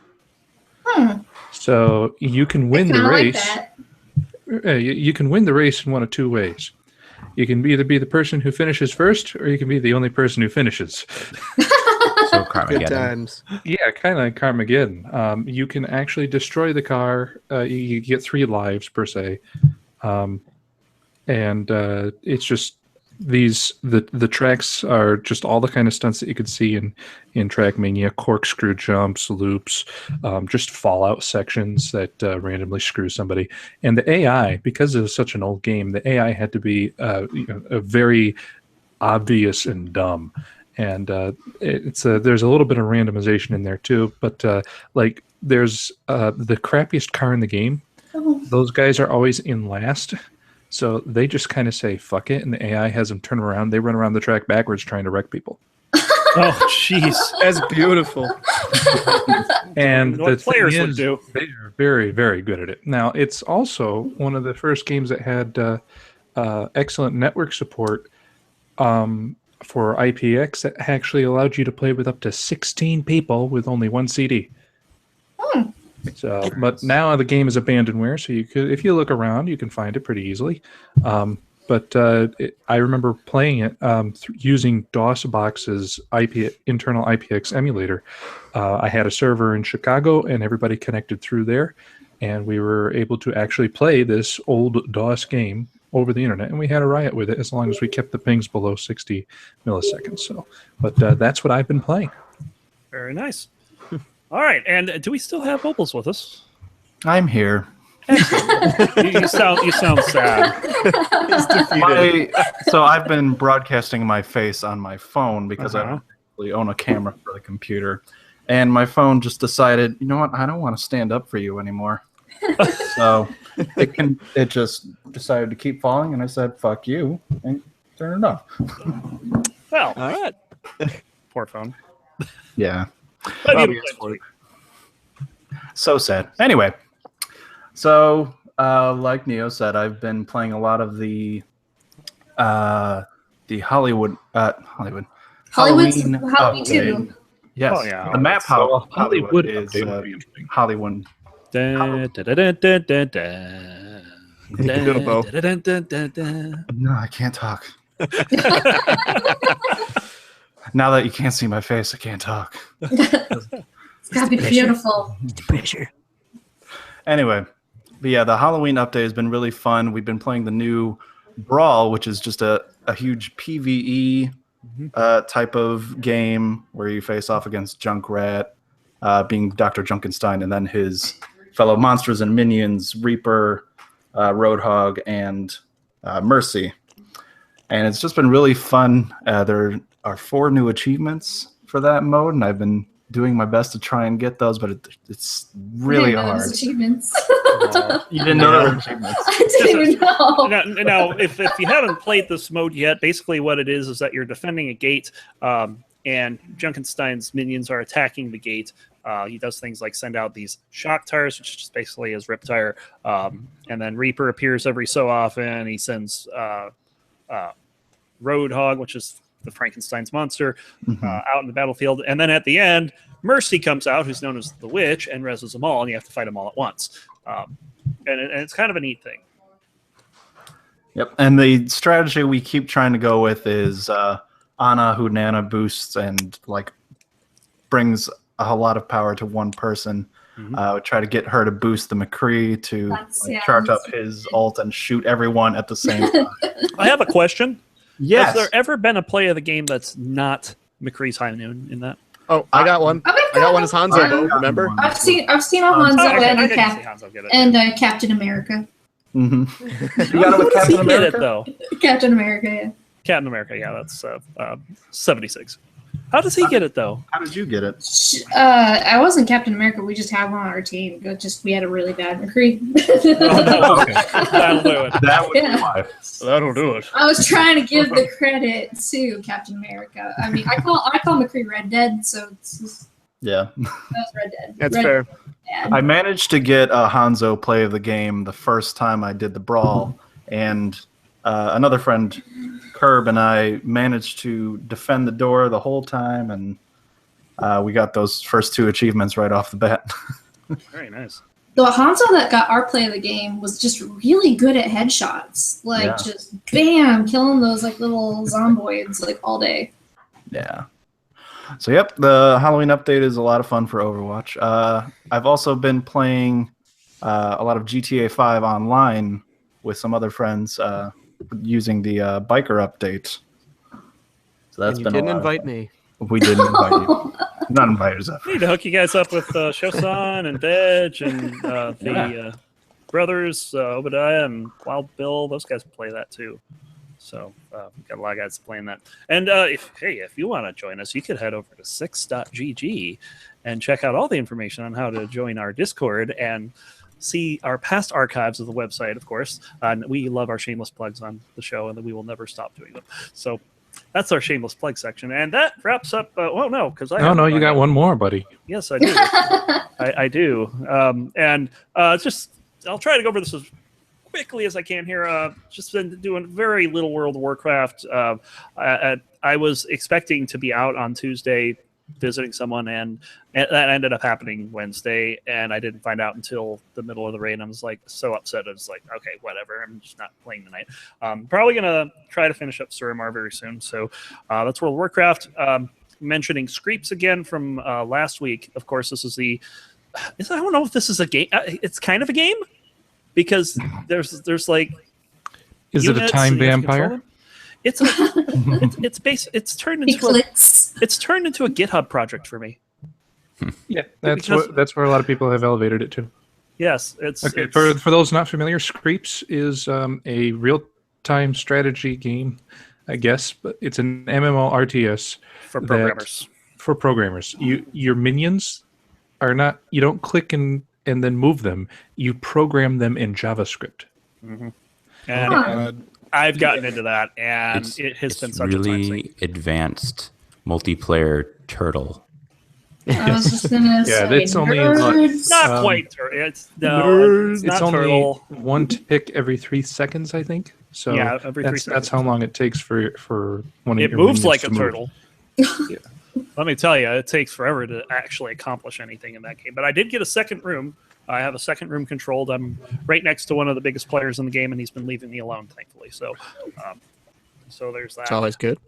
So you can win the Kinda like race. that. You can win the race in one of two ways. You can either be the person who finishes first, or you can be the only person who finishes. So Good Carmageddon. times. Yeah, kind of like Carmageddon. You can actually destroy the car. You get 3 lives per se, and it's just the tracks are just all the kind of stunts that you could see in Trackmania: corkscrew jumps, loops, just fallout sections that randomly screw somebody. And the AI, because it was such an old game, the AI had to be a very obvious and dumb. And there's a little bit of randomization in there too. But like there's the crappiest car in the game. Oh. Those guys are always in last. So they just kind of say, fuck it, and the AI has them turn around. They run around the track backwards trying to wreck people. Oh, jeez. That's beautiful. And What the players thing would is, do. they are very, very good at it. Now, it's also one of the first games that had excellent network support for IPX that actually allowed you to play with up to 16 people with only one CD. Hmm. So, but now the game is abandonware, so you could, if you look around, you can find it pretty easily. But I remember playing it using DOSBox's internal IPX emulator. I had a server in Chicago, and everybody connected through there, and we were able to actually play this old DOS game over the internet, and we had a riot with it as long as we kept the pings below 60 milliseconds. So, but that's what I've been playing. Very nice. All right, and do we still have Opals with us? I'm here. You sound sad. He's defeated. So I've been broadcasting my face on my phone because I Uh-huh. don't really own a camera for the computer. And my phone just decided, you know what, I don't want to stand up for you anymore. So it just decided to keep falling, and I said, fuck you, and turn it off. Well, All right. poor phone. Yeah. But Well, you yes, played work. So sad. Anyway, so like Neo said, I've been playing a lot of the Hollywood Hollywood's Halloween Halloween too. update. Yes, Oh, yeah. the map So Hollywood Hollywood is update would be interesting. Hollywood. Da, da, da, da, da, da, da. You can do it, Bo. Da, da, da, da, da. No, I can't talk. Now that you can't see my face, I can't talk. It's gotta be beautiful. Anyway, but yeah, the Halloween update has been really fun. We've been playing the new Brawl, which is just a huge PvE type of game where you face off against Junkrat, being Dr. Junkenstein, and then his fellow monsters and minions, Reaper, Roadhog, and Mercy. And it's just been really fun. There are 4 new achievements for that mode, and I've been doing my best to try and get those, but it's really I didn't know those hard. achievements. You didn't know there were achievements. I didn't even know. Now, if you haven't played this mode yet, basically what it is that you're defending a gate, and Junkenstein's minions are attacking the gate. He does things like send out these shock tires, which just basically is Riptire, and then Reaper appears every so often. He sends Roadhog, which is the Frankenstein's monster, out in the battlefield, and then at the end, Mercy comes out, who's known as the Witch, and reses them all, and you have to fight them all at once. And it's kind of a neat thing. Yep. And the strategy we keep trying to go with is Ana, who Nana boosts and like brings a whole lot of power to one person. Try to get her to boost the McCree to charge up his ult and shoot everyone at the same time. I have a question. Yes. Has there ever been a play of the game that's not McCree's High Noon in that? Oh, I got one. Okay, I got one as Hanzo, I though, got remember? one. I've seen a Hanzo I can see Hanzo get it. Captain America. You got it with How does he Captain get America? it though? Captain America, yeah. Captain America, yeah, that's 76. How does he get it though? How did you get it? I wasn't Captain America. We just had one on our team. We had a really bad McCree. Oh, no. That'll do it. That would Yeah. be why. That'll do it. I was trying to give the credit to Captain America. I mean, I call McCree Red Dead, so Yeah. that was Red Dead. That's Red fair. Dead. I managed to get a Hanzo play of the game the first time I did the Brawl, and another friend, Curb, and I managed to defend the door the whole time, and we got those first 2 achievements right off the bat. Very nice. The Hanzo that got our play of the game was just really good at headshots. Like, Yeah. just bam, killing those like little zomboids like all day. Yeah. So, yep, the Halloween update is a lot of fun for Overwatch. I've also been playing a lot of GTA 5 online with some other friends. using the biker update. So that's And you been didn't a lot of invite fun. me. We didn't invite you. Not invite us. I need to hook you guys up with Shosan and Veg and the brothers, Obadiah and Wild Bill. Those guys play that too. So we've got a lot of guys playing that. And if you want to join us, you could head over to 6.gg and check out all the information on how to join our Discord and see our past archives of the website, of course. And we love our shameless plugs on the show, and we will never stop doing them. So that's our shameless plug section. And that wraps up. Well, no, because No, you got one more, buddy. Yes, I do. I do. I'll try to go over this as quickly as I can here. Just been doing very little World of Warcraft. I was expecting to be out on Tuesday visiting someone, and that ended up happening Wednesday, and I didn't find out until the middle of the raid. I was like so upset. I was like, okay, whatever. I'm just not playing tonight. Probably gonna try to finish up Suramar very soon. So that's World of Warcraft. Mentioning Screeps again from last week. Of course, this is I don't know if this is a game. It's kind of a game because there's like. Is it a time vampire? It's turned into it's turned into a GitHub project for me. Yeah, that's where a lot of people have elevated it to. Yes, it's okay. For those not familiar, Screeps is a real-time strategy game, I guess, but it's an MMO RTS for programmers. For programmers, your minions are not. You don't click and then move them. You program them in JavaScript. Mm-hmm. And I've gotten into that, and it has been such really a time sink. Advanced multiplayer turtle. I was just gonna say, it's only nerds. Not quite turtle. It's not only turtle. one tick every 3 seconds, I think. So yeah, every 3 seconds. That's how long it takes for one of it your moves minions like to a move. turtle. Let me tell you, it takes forever to actually accomplish anything in that game. But I did get a second room. I have a second room controlled. I'm right next to one of the biggest players in the game, and he's been leaving me alone, thankfully. So, so there's that. It's always good.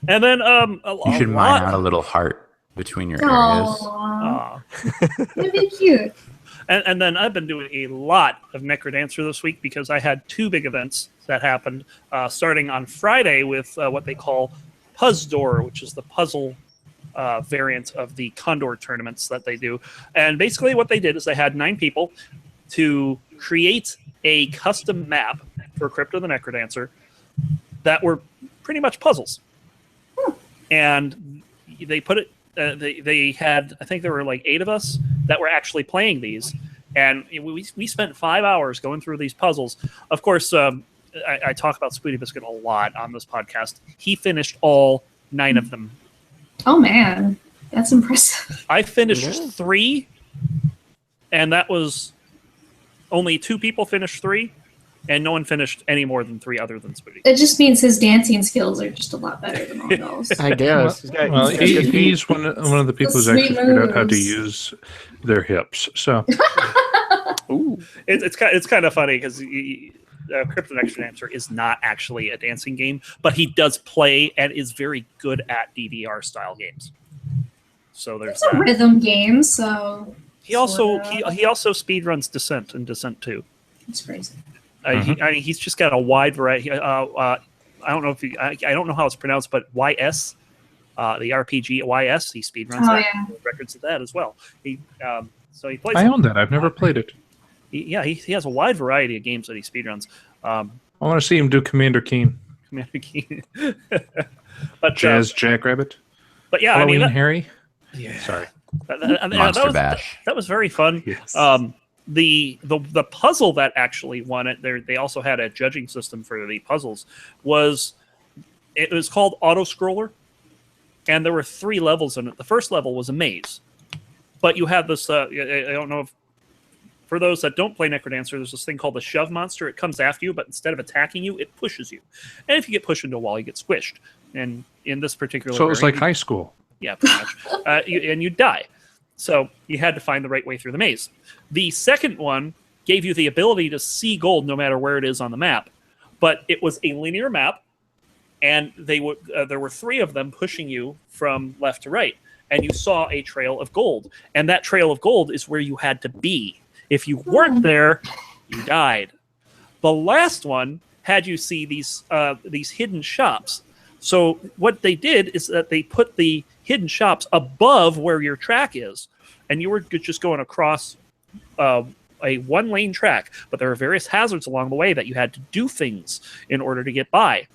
And then You should mine out a little heart between your areas. Aww. That'd be cute. And then I've been doing a lot of Necrodancer this week because I had 2 big events that happened, starting on Friday with what they call Puzdor, which is the puzzle variant of the Condor tournaments that they do. And basically what they did is they had 9 people to create a custom map for Crypt of the Necrodancer that were pretty much puzzles. And they put it, they had, I think there were like 8 of us that were actually playing these. And we spent 5 hours going through these puzzles. Of course, I talk about Spoody Biscuit a lot on this podcast. He finished all 9 of them. Oh man, that's impressive. I finished 3, and that was only 2 people finished 3, and no one finished any more than 3 other than Spoody. It just means his dancing skills are just a lot better than all those. I guess. Well, he's one of the people who's Sweet actually figured out how to moves. use their hips. So It's kind of funny because Crypt of the Necrodancer is not actually a dancing game, but he does play and is very good at DDR style games. So there's It's a that. rhythm game, so He also sorta. he also speedruns Descent and Descent 2. It's crazy. He's just got a wide variety. I don't know if I don't know how it's pronounced, but YS, the RPG YS, he speedruns Oh, that. yeah. Records of that as well. So he plays. I own that. I've never played it. He has a wide variety of games that he speedruns. I want to see him do Commander Keen, Commander Keen. But Jazz Jackrabbit, but yeah, Halloween I mean, Harry. yeah. Sorry. Monster Bash. That was very fun. Yes. The puzzle that actually won it. They also had a judging system for the puzzles. It was called Auto Scroller, and there were 3 levels in it. The first level was a maze, but you have this. I don't know if for those that don't play Necrodancer, there's this thing called the shove monster. It comes after you, but instead of attacking you, it pushes you. And if you get pushed into a wall, you get squished. And in this particular, So it was like variant, high school. yeah, pretty much. And you die. So you had to find the right way through the maze. The second one gave you the ability to see gold no matter where it is on the map. But it was a linear map, and there were 3 of them pushing you from left to right. And you saw a trail of gold. And that trail of gold is where you had to be. If you weren't there, you died. The last one had you see these hidden shops. So what they did is that they put the hidden shops above where your track is, and you were just going across a one-lane track, but there were various hazards along the way that you had to do things in order to get by.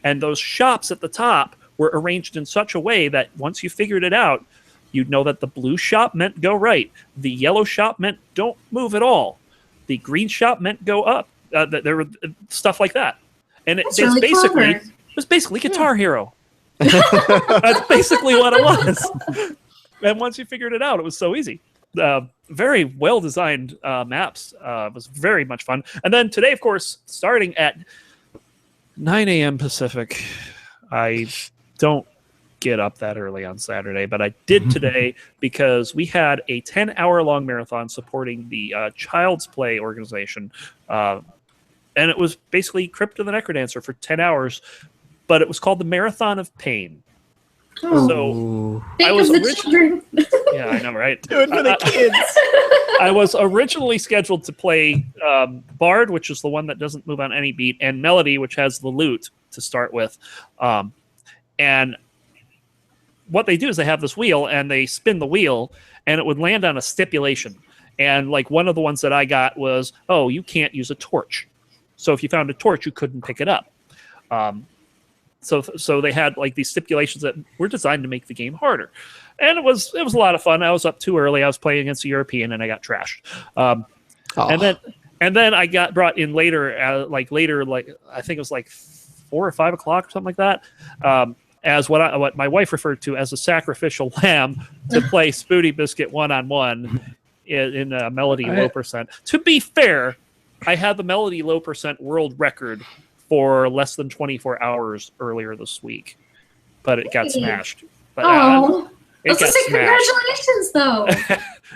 And those shops at the top were arranged in such a way that once you figured it out, you'd know that the blue shop meant go right, the yellow shop meant don't move at all, the green shop meant go up. There were stuff like that, and That's really clever. It was basically Guitar Hero. That's basically what it was. And once you figured it out, it was so easy. Very well designed maps. It was very much fun. And then today, of course, starting at 9 a.m. Pacific. I don't get up that early on Saturday, but I did today because we had a 10-hour-long marathon supporting the Child's Play organization. And it was basically Crypt of the Necrodancer for 10 hours, but it was called the Marathon of Pain. Oh, So think I was of the children. yeah, I know, right? Do it for the kids. I was originally scheduled to play Bard, which is the one that doesn't move on any beat, and Melody, which has the lute to start with. And what they do is they have this wheel, and they spin the wheel, and it would land on a stipulation. And like one of the ones that I got was, oh, you can't use a torch. So if you found a torch, you couldn't pick it up. So they had like these stipulations that were designed to make the game harder, and it was a lot of fun. I was up too early. I was playing against a European, and I got trashed. And then I got brought in later, like I think it was like 4 or 5 o'clock or something like that, as what my wife referred to as a sacrificial lamb to play Spoody Biscuit 1-on-1 in a Melody low percent. To be fair, I had the Melody low percent world record for less than 24 hours earlier this week, but it got smashed. But, Oh, it let's just say congratulations, though.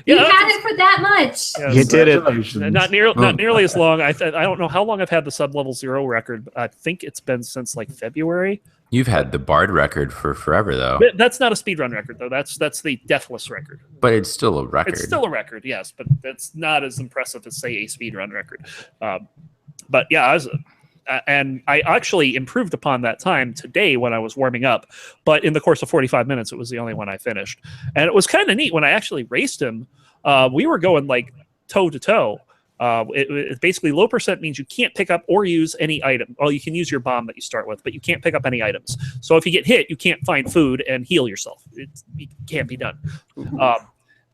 You had it for that much. Yes. You did it. Not nearly as long. I don't know how long I've had the sub-level 0 record. I think it's been since like February. You've had the Bard record for forever, though. But that's not a speedrun record, though. That's the Deathless record. But it's still a record. It's still a record, yes, but it's not as impressive as, say, a speedrun record. But yeah, and I actually improved upon that time today when I was warming up. But in the course of 45 minutes, it was the only one I finished. And it was kind of neat when I actually raced him. We were going like toe to toe. It basically low percent means you can't pick up or use any item. Well, you can use your bomb that you start with, but you can't pick up any items. So if you get hit, you can't find food and heal yourself. It can't be done.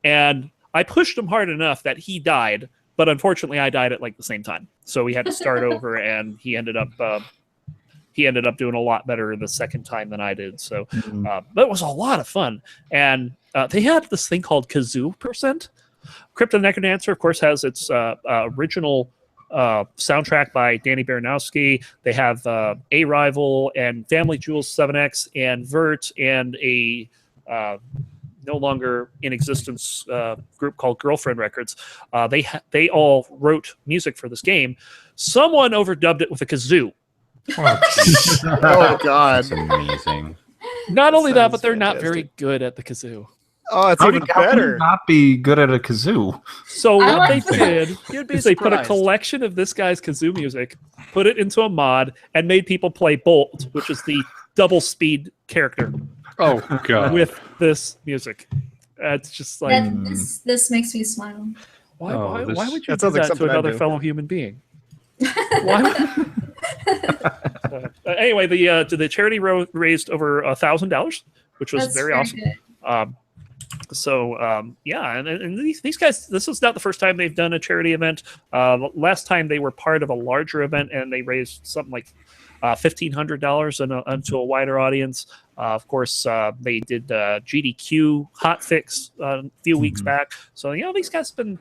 And I pushed him hard enough that he died. But unfortunately, I died at like the same time, so we had to start over, and he ended up doing a lot better the second time than I did. So that was a lot of fun, and they had this thing called Kazoo percent. Crypt of the Necrodancer, of course, has its original soundtrack by Danny Baranowski. They have A Rival and Family Jewels 7X and Vert and a no longer in existence group called Girlfriend Records. They all wrote music for this game. Someone overdubbed it with a kazoo. Oh God! That's amazing. Not only that, but they're not fantastic. very good at the kazoo. Oh, it's even How can you better. not be good at a kazoo? So I what like they that. did You'd be is they put a surprised. collection of this guy's kazoo music, put it into a mod, and made people play Bolt, which is the double speed character, Oh god. with this music. It's just like, This makes me smile. why would you That do sounds like that to something I'd another do. fellow human being? Why? Anyway, the charity raised over $1,000, which was That's very awesome. good. Yeah, and these guys, this is not the first time they've done a charity event. Last time they were part of a larger event, and they raised something like $1,500 onto a wider audience. Of course, they did GDQ hotfix a few weeks back. So these guys have been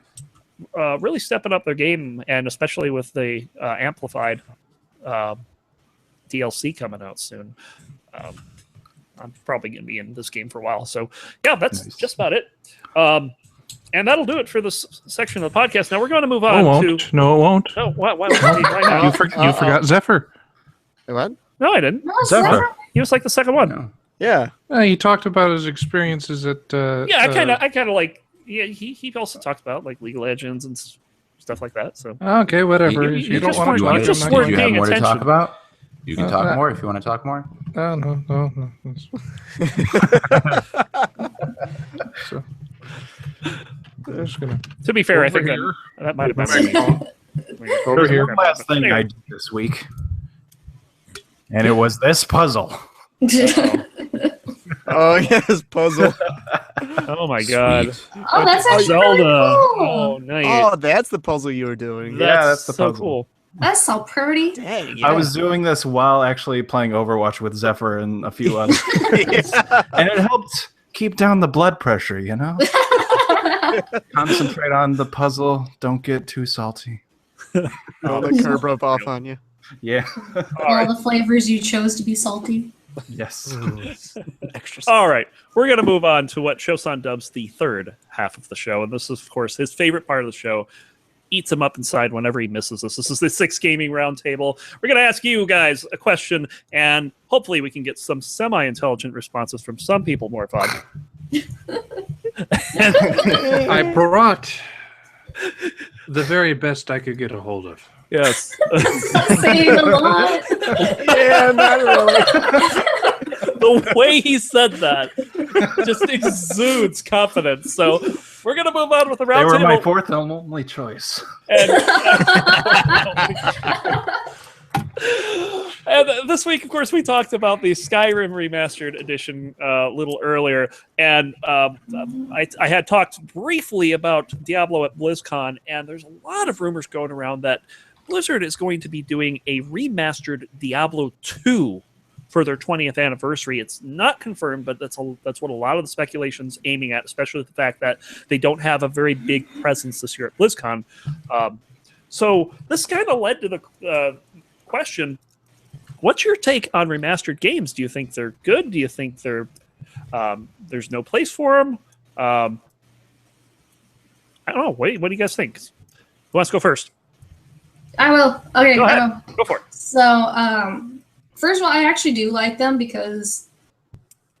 really stepping up their game, and especially with the amplified DLC coming out soon. I'm probably going to be in this game for a while. So, yeah, that's just about it. And that'll do it for this section of the podcast. Now we're going to move on No, it to. won't. No, it won't. Oh, why not? You forgot Zephyr. What? No, I didn't. No, Zephyr. He was like the second one. No. Yeah. He talked about his experiences at. Yeah, I kind of like. Yeah, he also talked about like League of Legends and stuff like that. So Okay, whatever. You- If you you don't just want to weren't- talk, you just I'm do not weren't you gonna- have paying more to talk attention. about? You can talk Uh, more if you want to talk more. No. So, I'm just gonna to be fair, I over think here. that might have been Over There's here. one last thing I did this week, and it was this puzzle. Oh yes, puzzle. Oh my god. Sweet. Oh, that's actually Zelda. really cool. Oh, nice. Oh, that's the puzzle you were doing. Yeah, that's the so puzzle. cool. That's so pretty. Dang, I yeah. was doing this while actually playing Overwatch with Zephyr and a few others, Yeah. and it helped keep down the blood pressure. You know, concentrate on the puzzle. Don't get too salty. Oh, the curb rub off on you. Yeah. All the flavors you chose to be salty. Yes. Extra. All right, we're going to move on to what Shosan dubs the third half of the show, and this is, of course, his favorite part of the show. Eats him up inside whenever he misses this. This is the 6 Gaming Roundtable. We're going to ask you guys a question, and hopefully we can get some semi-intelligent responses from some people more fun. I brought the very best I could get a hold of. Yes. Saying a lot. Yeah, not really. The way he said that just exudes confidence. So we're going to move on with the They were my roundtable. fourth and only choice. And this week, of course, we talked about the Skyrim Remastered Edition a little earlier, and I had talked briefly about Diablo at BlizzCon, and there's a lot of rumors going around that Blizzard is going to be doing a remastered Diablo 2 for their 20th anniversary. It's not confirmed, but that's what a lot of the speculation's aiming at, especially the fact that they don't have a very big presence this year at BlizzCon. So this kind of led to the question, what's your take on remastered games? Do you think they're good? Do you think they're there's no place for them? I don't know. What do you guys think? Who wants to go first? I will. Okay, Go I ahead. will. Go for it. So, first of all, I actually do like them because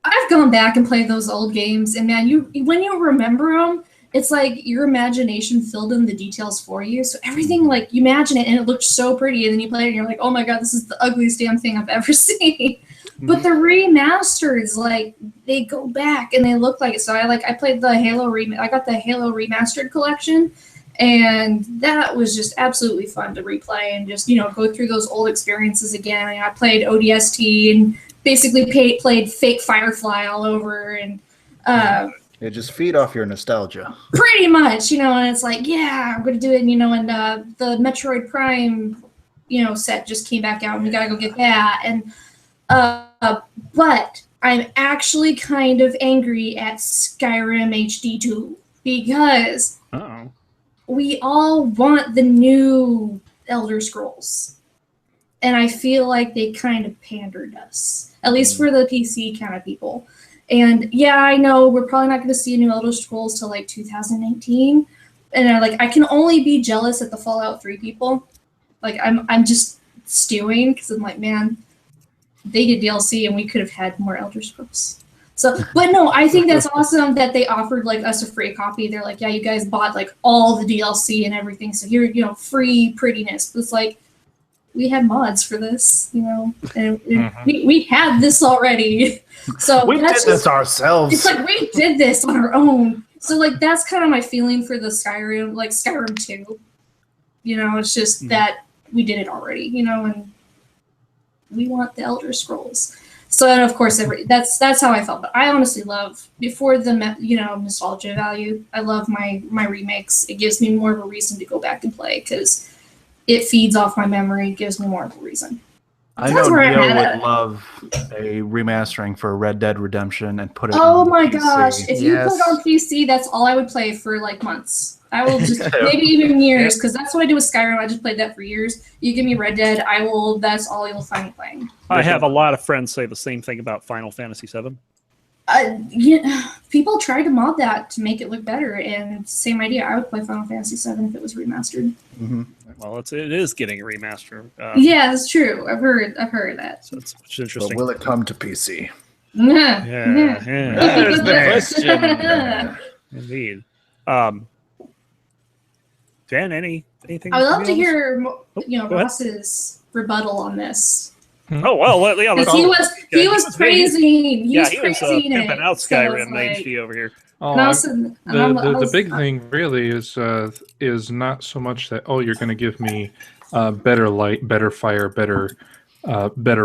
I've gone back and played those old games, and man, when you remember them, it's like your imagination filled in the details for you. So everything, like, you imagine it, and it looked so pretty, and then you play it, and you're like, oh my god, this is the ugliest damn thing I've ever seen. But the remasters, like, they go back and they look like it. So I played the Halo I got the Halo Remastered collection. And that was just absolutely fun to replay and just, go through those old experiences again. I played ODST and basically played fake Firefly all over, and It just feed off your nostalgia. pretty much, and it's like, yeah, I'm going to do it. And the Metroid Prime, set just came back out, and we got to go get that. And but I'm actually kind of angry at Skyrim HD 2 because Uh-oh. we all want the new Elder Scrolls. And I feel like they kind of pandered us, at least for the PC kind of people. And yeah, I know we're probably not going to see a new Elder Scrolls till like 2019. And I can only be jealous at the Fallout 3 people. Like I'm just stewing because I'm like, man, they did DLC and we could have had more Elder Scrolls. So, but no, I think that's awesome that they offered like us a free copy. They're like, yeah, you guys bought like all the DLC and everything, so here, free prettiness. But it's like, we had mods for this, and we had this already. So We did that's this just, ourselves. it's like we did this on our own. So like that's kind of my feeling for the Skyrim, like Skyrim 2. It's just that we did it already, and we want the Elder Scrolls. So, and of course, that's how I felt. But I honestly love, before the nostalgia value, I love my remakes. It gives me more of a reason to go back and play because it feeds off my memory. It gives me more of a reason. I That's know where I'm Neo at. would love a remastering for Red Dead Redemption and put it Oh on my PC. gosh! If you put Yes. it on PC, that's all I would play for like months. I will just maybe even years because that's what I do with Skyrim. I just played that for years. You give me Red Dead, I will. That's all you'll find me playing. I have a lot of friends say the same thing about Final Fantasy VII. People tried to mod that to make it look better, and same idea. I would play Final Fantasy VII if it was remastered. Mhm. Well, it is getting a remaster. Yeah, that's true. I've heard that. So it's But interesting. will it come to PC? Yeah. Yeah. There's the question. Indeed. Dan, any anything? I would love from to you on hear, Oh, you know, go ahead. Ross's rebuttal on this. this? Oh well, yeah. Because he he was was praising, he was pimping praising it. out So Skyrim it's like, HD over here. Oh, and I- also, and the big thing really is not so much that you're going to give me better light, better fire, better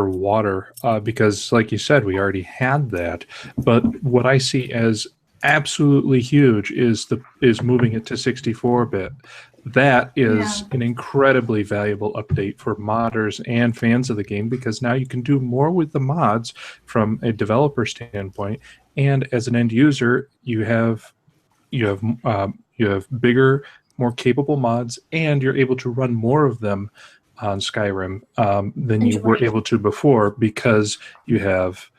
water because like you said we already had that. But what I see as absolutely huge is moving it to 64-bit. That is an incredibly valuable update for modders and fans of the game because now you can do more with the mods from a developer standpoint, and as an end user, you have bigger, more capable mods, and you're able to run more of them on Skyrim than you were able to before because you have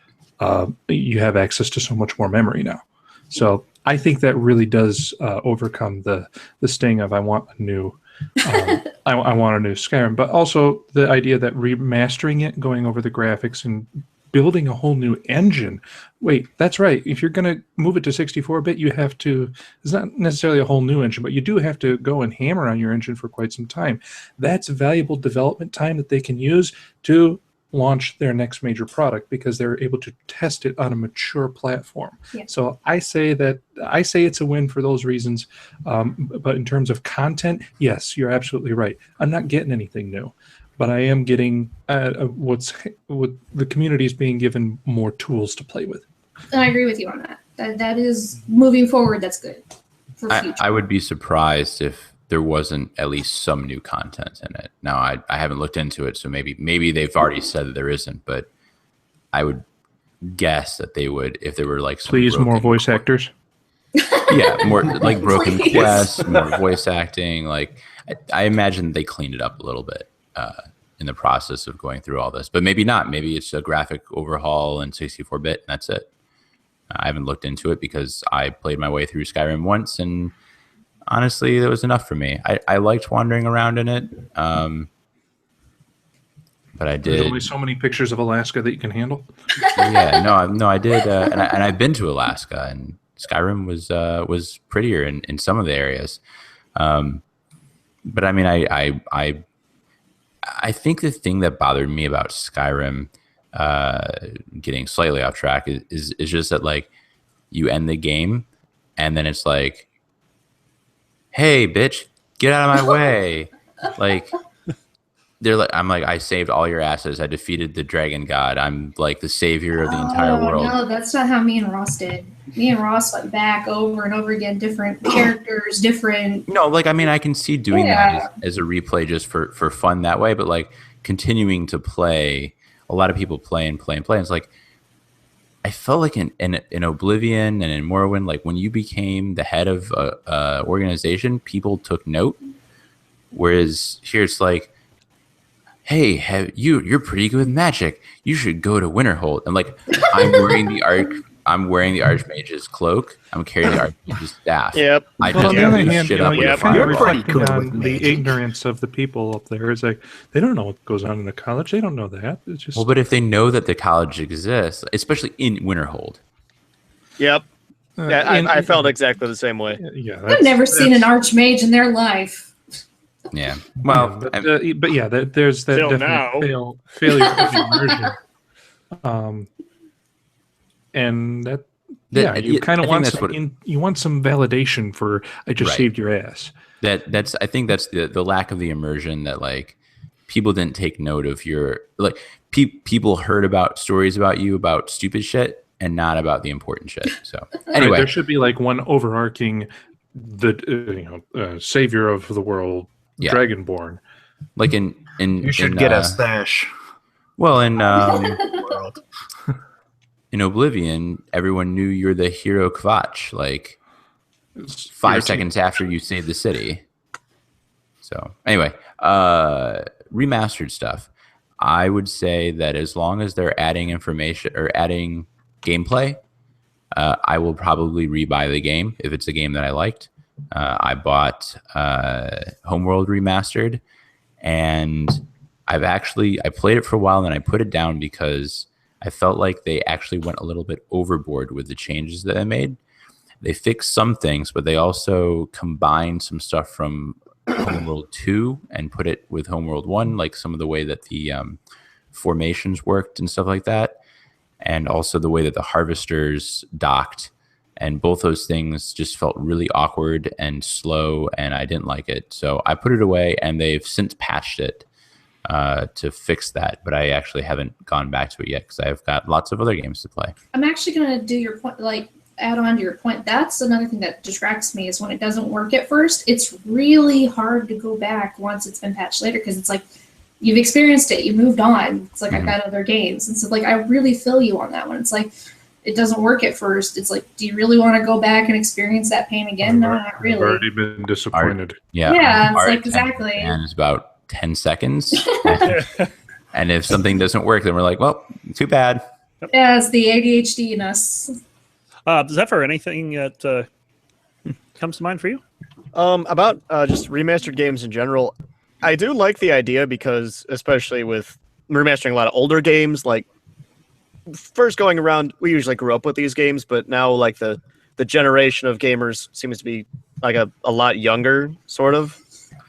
access to so much more memory now. So I think that really does overcome the sting of I want a new I want a new Skyrim, but also the idea that remastering it, going over the graphics, and building a whole new engine. Wait, that's right. If you're going to move it to 64-bit, you have to. It's not necessarily a whole new engine, but you do have to go and hammer on your engine for quite some time. That's valuable development time that they can use to launch their next major product because they're able to test it on a mature platform. Yeah. So I say it's a win for those reasons. But in terms of content, yes, you're absolutely right. I'm not getting anything new, but I am getting what the community is being given more tools to play with. And I agree with you on that. That is moving forward. That's good for future. I would be surprised if there wasn't at least some new content in it. Now, I haven't looked into it, so maybe they've already said that there isn't, but I would guess that they would if there were like some Please, more voice actors. Yeah, more like broken Please. quests, more voice acting. Like I imagine they cleaned it up a little bit in the process of going through all this, but maybe not. Maybe it's a graphic overhaul in 64-bit, and that's it. I haven't looked into it because I played my way through Skyrim once, and honestly, that was enough for me. I liked wandering around in it, but I There's did. only so many pictures of Alaska that you can handle. Yeah, no, I did, and I've been to Alaska, and Skyrim was prettier in some of the areas. But I mean, I think the thing that bothered me about Skyrim, getting slightly off track, is just that like you end the game, and then it's like, hey, bitch, get out of my way. Like, I'm like, I saved all your asses. I defeated the dragon god. I'm like the savior of the entire world. No, that's not how me and Ross did. Me and Ross went back over and over again, different characters, different. No, like, I mean, I can see doing that as a replay just for fun that way, but like continuing to play, a lot of people play and play and play. And it's like, I felt like in Oblivion and in Morrowind, like when you became the head of a organization, people took note. Whereas here it's like, hey, you're pretty good with magic. You should go to Winterhold. And like, I'm wearing the Archmage's cloak. I'm carrying the Archmage's staff. Yep. I Well, just on the other blew hand, shit you know, up with you're a kind of fireball. reflecting good on with the magic. ignorance of the people up there. It's like they don't know what goes on in the college. They don't know that. It's just Well, but if they know that the college exists, especially in Winterhold, Yep. Yeah, I felt exactly the same way. yeah. I've never seen an archmage in their life. yeah. Well, but yeah, there's that Till definite now. failure of immersion. And that you kind I of think want that's what- you want some validation for I just Right. saved your ass. I think that's the lack of the immersion that like people didn't take note of your like people heard about stories about you about stupid shit and not about the important shit. So Right, anyway, there should be like one overarching savior of the world, Yeah. Dragonborn. like in You should in, get a stash. well in World. in Oblivion, everyone knew you're the hero Kvatch like 5 seconds after you saved the city. So anyway, remastered stuff. I would say that as long as they're adding information or adding gameplay, I will probably rebuy the game if it's a game that I liked. I bought Homeworld Remastered, and I played it for a while and then I put it down because I felt like they actually went a little bit overboard with the changes that they made. They fixed some things, but they also combined some stuff from Homeworld 2 and put it with Homeworld 1, like some of the way that the formations worked and stuff like that, and also the way that the harvesters docked. And both those things just felt really awkward and slow, and I didn't like it. So I put it away, and they've since patched it to fix that. But I actually haven't gone back to it yet because I've got lots of other games to play. I'm actually going to do your point, like add on to your point. That's another thing that distracts me is when it doesn't work at first. It's really hard to go back once it's been patched later because it's like you've experienced it, you moved on. It's like I've got other games, and so like I really feel you on that one. It's like it doesn't work at first. It's like, do you really want to go back and experience that pain again? No, not I've really. already been disappointed. Yeah, it's our like, attention exactly. span is about 10 seconds. And if something doesn't work, then we're like, well, too bad. Yeah, it's the ADHD in us. Zephyr, anything that comes to mind for you? About just remastered games in general, I do like the idea because, especially with remastering a lot of older games, like first going around, we usually grew up with these games, but now like the generation of gamers seems to be like a lot younger, sort of,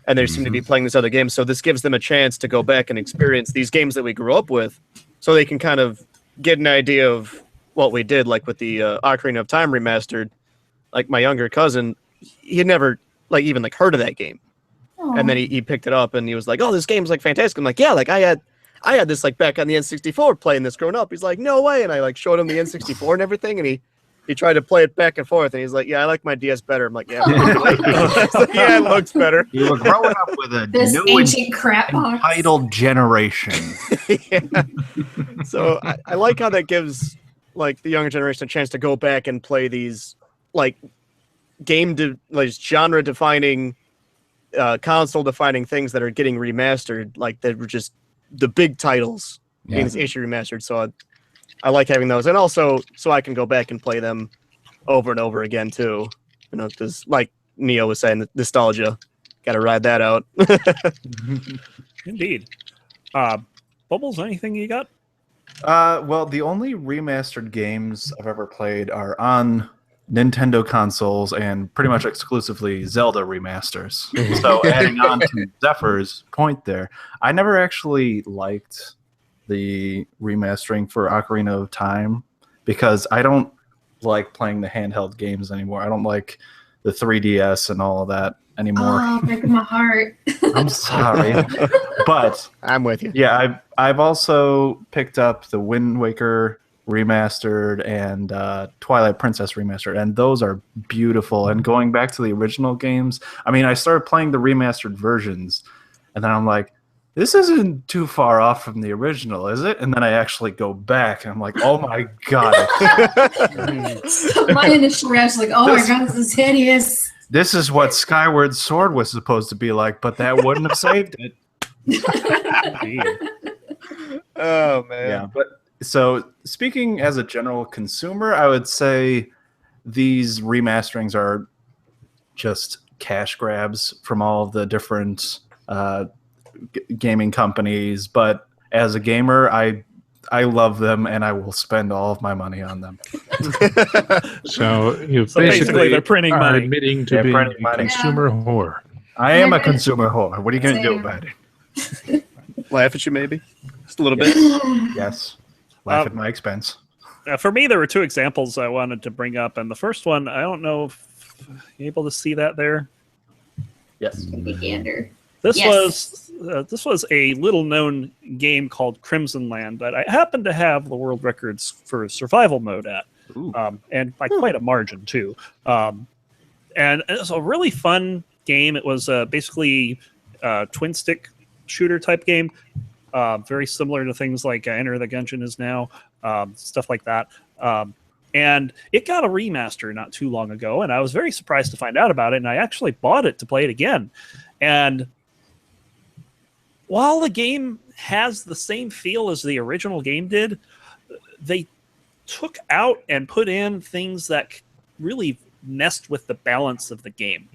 and they seem to be playing these other games. So this gives them a chance to go back and experience these games that we grew up with, so they can kind of get an idea of what we did, like with the Ocarina of Time remastered. Like my younger cousin, he had never like even like heard of that game. Aww. And then he picked it up and he was like, "Oh, this game's like fantastic." I'm like, "Yeah, like I had this like back on the N64 playing this growing up." He's like, "No way!" And I like showed him the N64 and everything, and he tried to play it back and forth, and he's like, "Yeah, I like my DS better." I'm like, "Yeah, like, yeah, it looks better." You were growing up with a This new ancient crap box. entitled generation. Yeah. So I like how that gives like the younger generation a chance to go back and play these like like genre defining, console defining things that are getting remastered, like that were just the big titles being this issue remastered. So I like having those, and also so I can go back and play them over and over again too. You know, because like Neo was saying, the nostalgia, got to ride that out. Indeed. Bubbles, anything you got? Well, the only remastered games I've ever played are on Nintendo consoles and pretty much exclusively Zelda remasters. So adding on to Zephyr's point there, I never actually liked the remastering for Ocarina of Time because I don't like playing the handheld games anymore. I don't like the 3DS and all of that anymore. Oh, breaking my heart. I'm sorry. But I'm with you. yeah, I've also picked up the Wind Waker remastered and Twilight Princess remastered, and those are beautiful. And going back to the original games, I mean, I started playing the remastered versions, and then I'm like, this isn't too far off from the original, is it? And then I actually go back, and I'm like, oh my god. So my initial reaction was like, oh my god, this is hideous. This is what Skyward Sword was supposed to be like, but that wouldn't have saved it. Oh man. Yeah, but so speaking as a general consumer, I would say these remasterings are just cash grabs from all of the different gaming companies. But as a gamer, I love them, and I will spend all of my money on them. So you So basically they're printing are money. admitting to They're being printing a money. consumer whore. I am a consumer whore. What are you going to do Same. about it? Laugh at you maybe, just a little bit. Yes. Laugh at my expense. For me, there were two examples I wanted to bring up, and the first one, I don't know if you're able to see that there. Yes. Take a gander. This Yes. was a little-known game called Crimson Land that I happened to have the world records for survival mode at, and by quite a margin too. And it was a really fun game. It was basically a twin-stick shooter type game, very similar to things like Enter the Gungeon is now, stuff like that. And it got a remaster not too long ago, and I was very surprised to find out about it, and I actually bought it to play it again. And while the game has the same feel as the original game did, they took out and put in things that really messed with the balance of the game.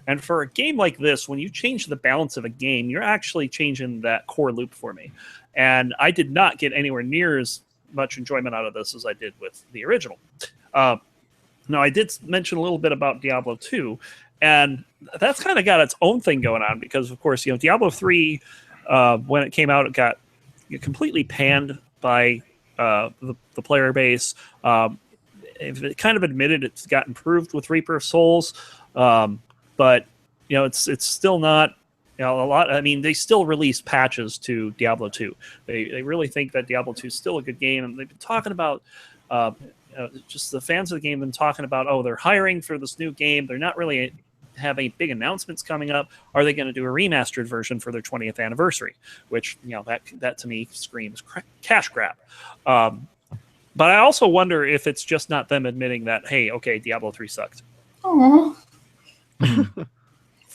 And for a game like this, when you change the balance of a game, you're actually changing that core loop for me. And I did not get anywhere near as much enjoyment out of this as I did with the original. Now, I did mention a little bit about Diablo 2, and that's kind of got its own thing going on because, of course, Diablo 3, when it came out, it got completely panned by the player base. It kind of admitted it's got improved with Reaper of Souls, but it's still not a lot. I mean, they still release patches to Diablo 2. They really think that Diablo 2 is still a good game, and they've been talking about just the fans of the game have been talking about, they're hiring for this new game. They're not really have any big announcements coming up. Are they going to do a remastered version for their 20th anniversary? Which, that to me screams cash grab. But I also wonder if it's just not them admitting that, hey, okay, Diablo 3 sucked. Oh.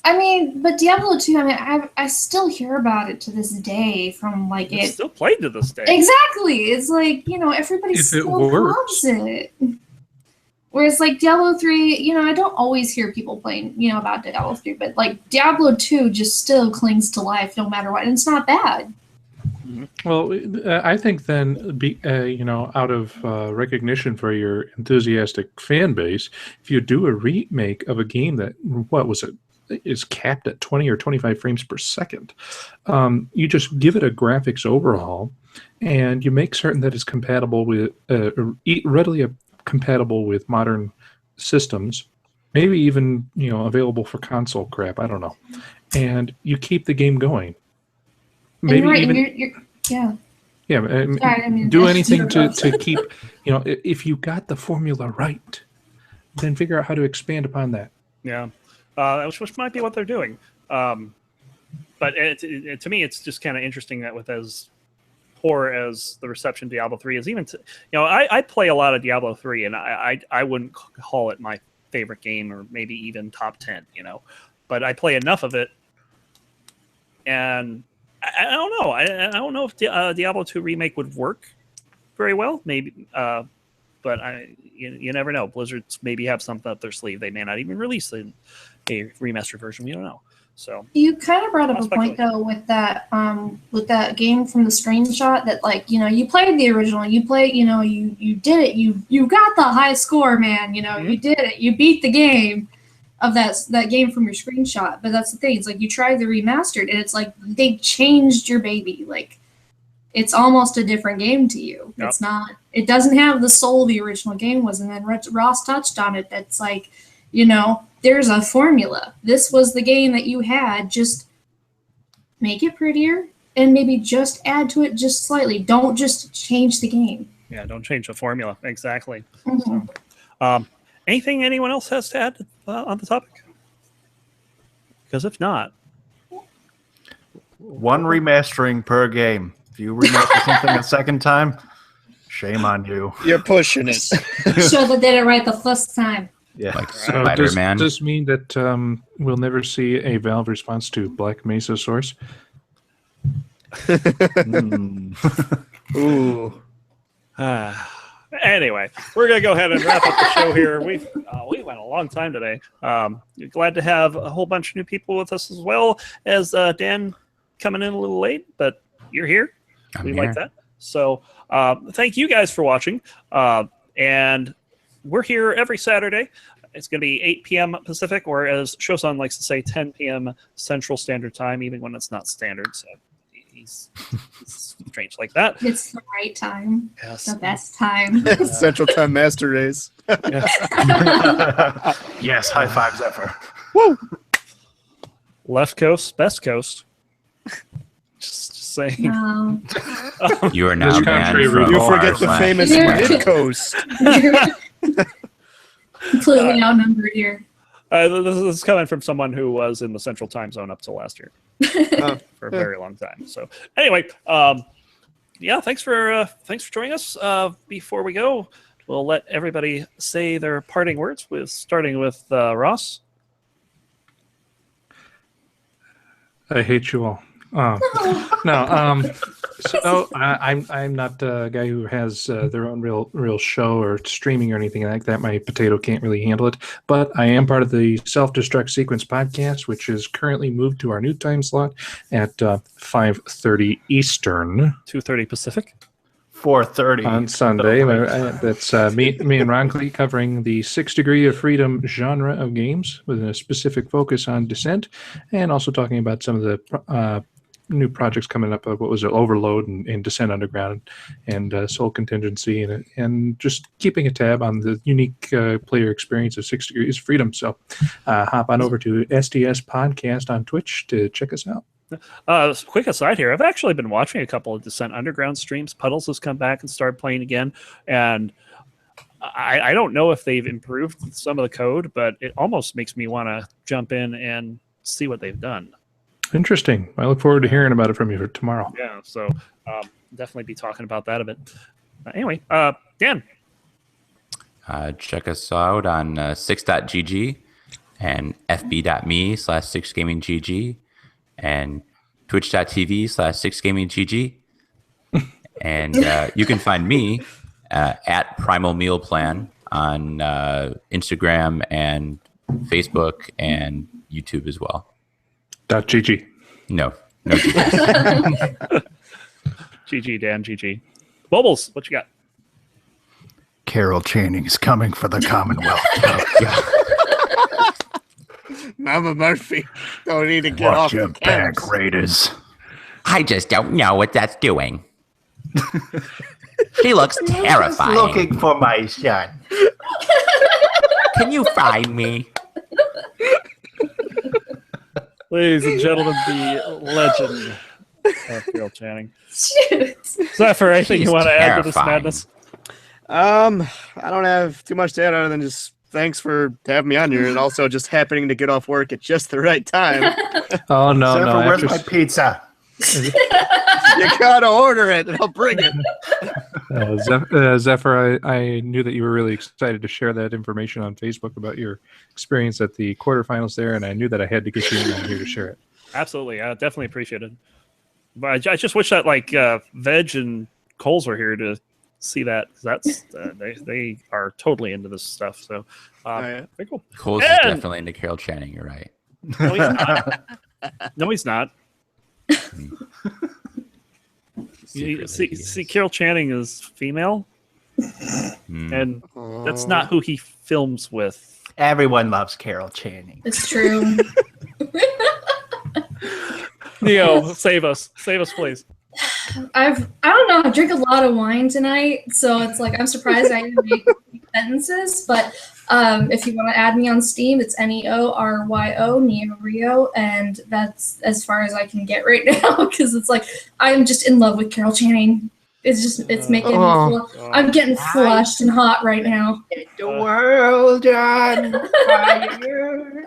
I mean, but Diablo 2, I mean, I still hear about it to this day from It's still played to this day. Exactly. It's like, everybody still loves it. Whereas like Diablo 3, I don't always hear people playing, about Diablo 3, but like Diablo 2 just still clings to life no matter what. And it's not bad. Well, I think then, out of recognition for your enthusiastic fan base, if you do a remake of a game that, is capped at 20 or 25 frames per second, you just give it a graphics overhaul, and you make certain that it's compatible with, readily compatible with modern systems, maybe even, available for console crap. I don't know. And you keep the game going. Maybe even. Yeah. Yeah, do anything to keep, if you got the formula right, then figure out how to expand upon that. Yeah, which might be what they're doing. But to me, it's just kind of interesting that with as poor as the reception Diablo 3 is, even I play a lot of Diablo 3, and I wouldn't call it my favorite game or maybe even top 10, but I play enough of it, and I don't know. I don't know if Diablo 2 remake would work very well. Maybe, but you never know. Blizzard's maybe have something up their sleeve. They may not even release a remastered version. We don't know. So you kind of brought up a point though with that game from the screenshot that you played the original. You played. You did it. You got the high score, man. You did it. You beat the game of that game from your screenshot. But that's the thing. It's like you tried the remastered, and it's like they changed your baby. Like it's almost a different game to you. Yep. It's not. It doesn't have the soul the original game was. And then Ross touched on it. That's like, there's a formula. This was the game that you had. Just make it prettier and maybe just add to it just slightly. Don't just change the game. Yeah, don't change the formula. Exactly. Mm-hmm. So, anything anyone else has to add on the topic? Because if not, one remastering per game. If you remaster something a second time, shame on you. You're pushing it. Show that they did it right the first time. Yeah. Like So Spider-Man. does this mean that we'll never see a Valve response to Black Mesa Source? Ooh. Anyway, we're gonna go ahead and wrap up the show here. We went a long time today. Glad to have a whole bunch of new people with us, as well as Dan coming in a little late, but you're here. We like that. So thank you guys for watching. And we're here every Saturday. It's going to be 8 p.m. Pacific, or as Shosan likes to say, 10 p.m. Central Standard Time, even when it's not standard. So he's strange like that. It's the right time. Yes. The best time. Central Time Master Race. Yes, high fives ever. Woo! Left coast, best coast. Just saying. No. You are now This banned country from You Oh, forget the Firefly. famous Yeah. Mid Coast. Completely outnumbered here. This is coming from someone who was in the Central Time Zone up till last year for a very long time. So anyway, thanks for joining us. Before we go, we'll let everybody say their parting words, starting with Ross. I hate you all. So I'm not a guy who has their own real show or streaming or anything like that. My potato can't really handle it. But I am part of the Self-Destruct Sequence podcast, which is currently moved to our new time slot at 5:30 Eastern. 2:30 Pacific. 4:30 on Sunday. That's me and Ron Clee covering the 6 Degree of Freedom genre of games with a specific focus on Descent, and also talking about some of the new projects coming up. What was it, Overload and Descent Underground and Soul Contingency, and just keeping a tab on the unique player experience of 6 Degrees of Freedom. So hop on over to SDS Podcast on Twitch to check us out. Quick aside here, I've actually been watching a couple of Descent Underground streams. Puddles has come back and started playing again, and I don't know if they've improved some of the code, but it almost makes me want to jump in and see what they've done. Interesting. I look forward to hearing about it from you tomorrow. Yeah, so definitely be talking about that a bit. Anyway, Dan. Check us out on 6.gg and fb.me/6gaminggg and twitch.tv/6gaminggg. And you can find me at Primal Meal Plan on Instagram and Facebook and YouTube as well. .gg. No GG. GG, Dan, GG. Bubbles, what you got? Carol Channing is coming for the Commonwealth. Mama Murphy, don't need to get Watch off your the back, couch. Raiders. I just don't know what that's doing. She looks terrifying. Looking for my son. Can you find me? Ladies and gentlemen, the legend of Carol Channing. Shoot. Zephyr, anything She's you want to add to this terrifying. madness? I don't have too much to add other than just thanks for having me on here, and also just happening to get off work at just the right time. Oh, no, Zephyr, no. where's After, my pizza? You gotta order it, and I'll bring it. Zephyr, I knew that you were really excited to share that information on Facebook about your experience at the quarterfinals there, and I knew that I had to get you in on here to share it. Absolutely. I definitely appreciate it. But I just wish that Veg and Coles were here to see that, because that's they are totally into this stuff. So Yeah. very cool. Cole's is And- definitely into Carol Channing. You're right. No, he's not. No, he's not. Secretly, See, he is. see, Carol Channing is female, Hmm. and that's not who he films with. Everyone loves Carol Channing. It's true. Neo, save us, please. I don't know. I drink a lot of wine tonight, so it's like I'm surprised I didn't make sentences. But if you want to add me on Steam, it's NEORYO, Neo Rio, and that's as far as I can get right now because it's like I'm just in love with Carol Channing. It's making me. I'm getting flushed and hot right now. The world on fire.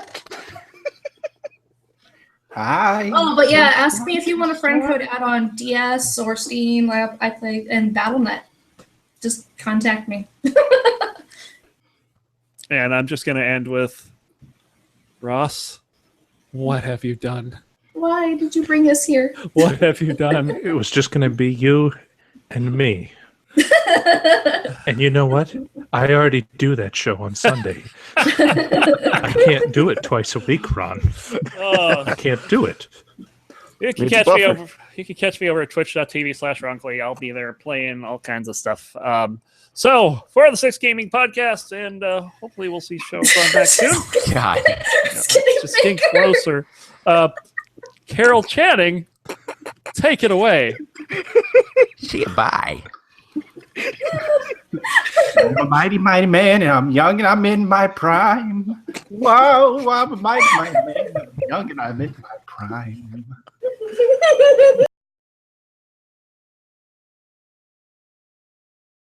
Oh, but yeah, ask me if you want a friend code add on DS or Steam. I play in BattleNet. Just contact me. And I'm just going to end with Ross. What have you done? Why did you bring us here? What have you done? It was just going to be you and me. And you know what? I already do that show on Sunday. I can't do it twice a week, Ron. Oh, I can't do it. you can It's catch me buffer. over. You can catch me over at twitch.tv/Ronclay. I'll be there playing all kinds of stuff. So for the Six Gaming Podcast, and hopefully we'll see show fun back soon. God. Just getting closer. Carol Channing, take it away. Bye. I'm a mighty, mighty man, and I'm young, and I'm in my prime. Whoa, I'm a mighty, mighty man, and I'm young, and I'm in my prime.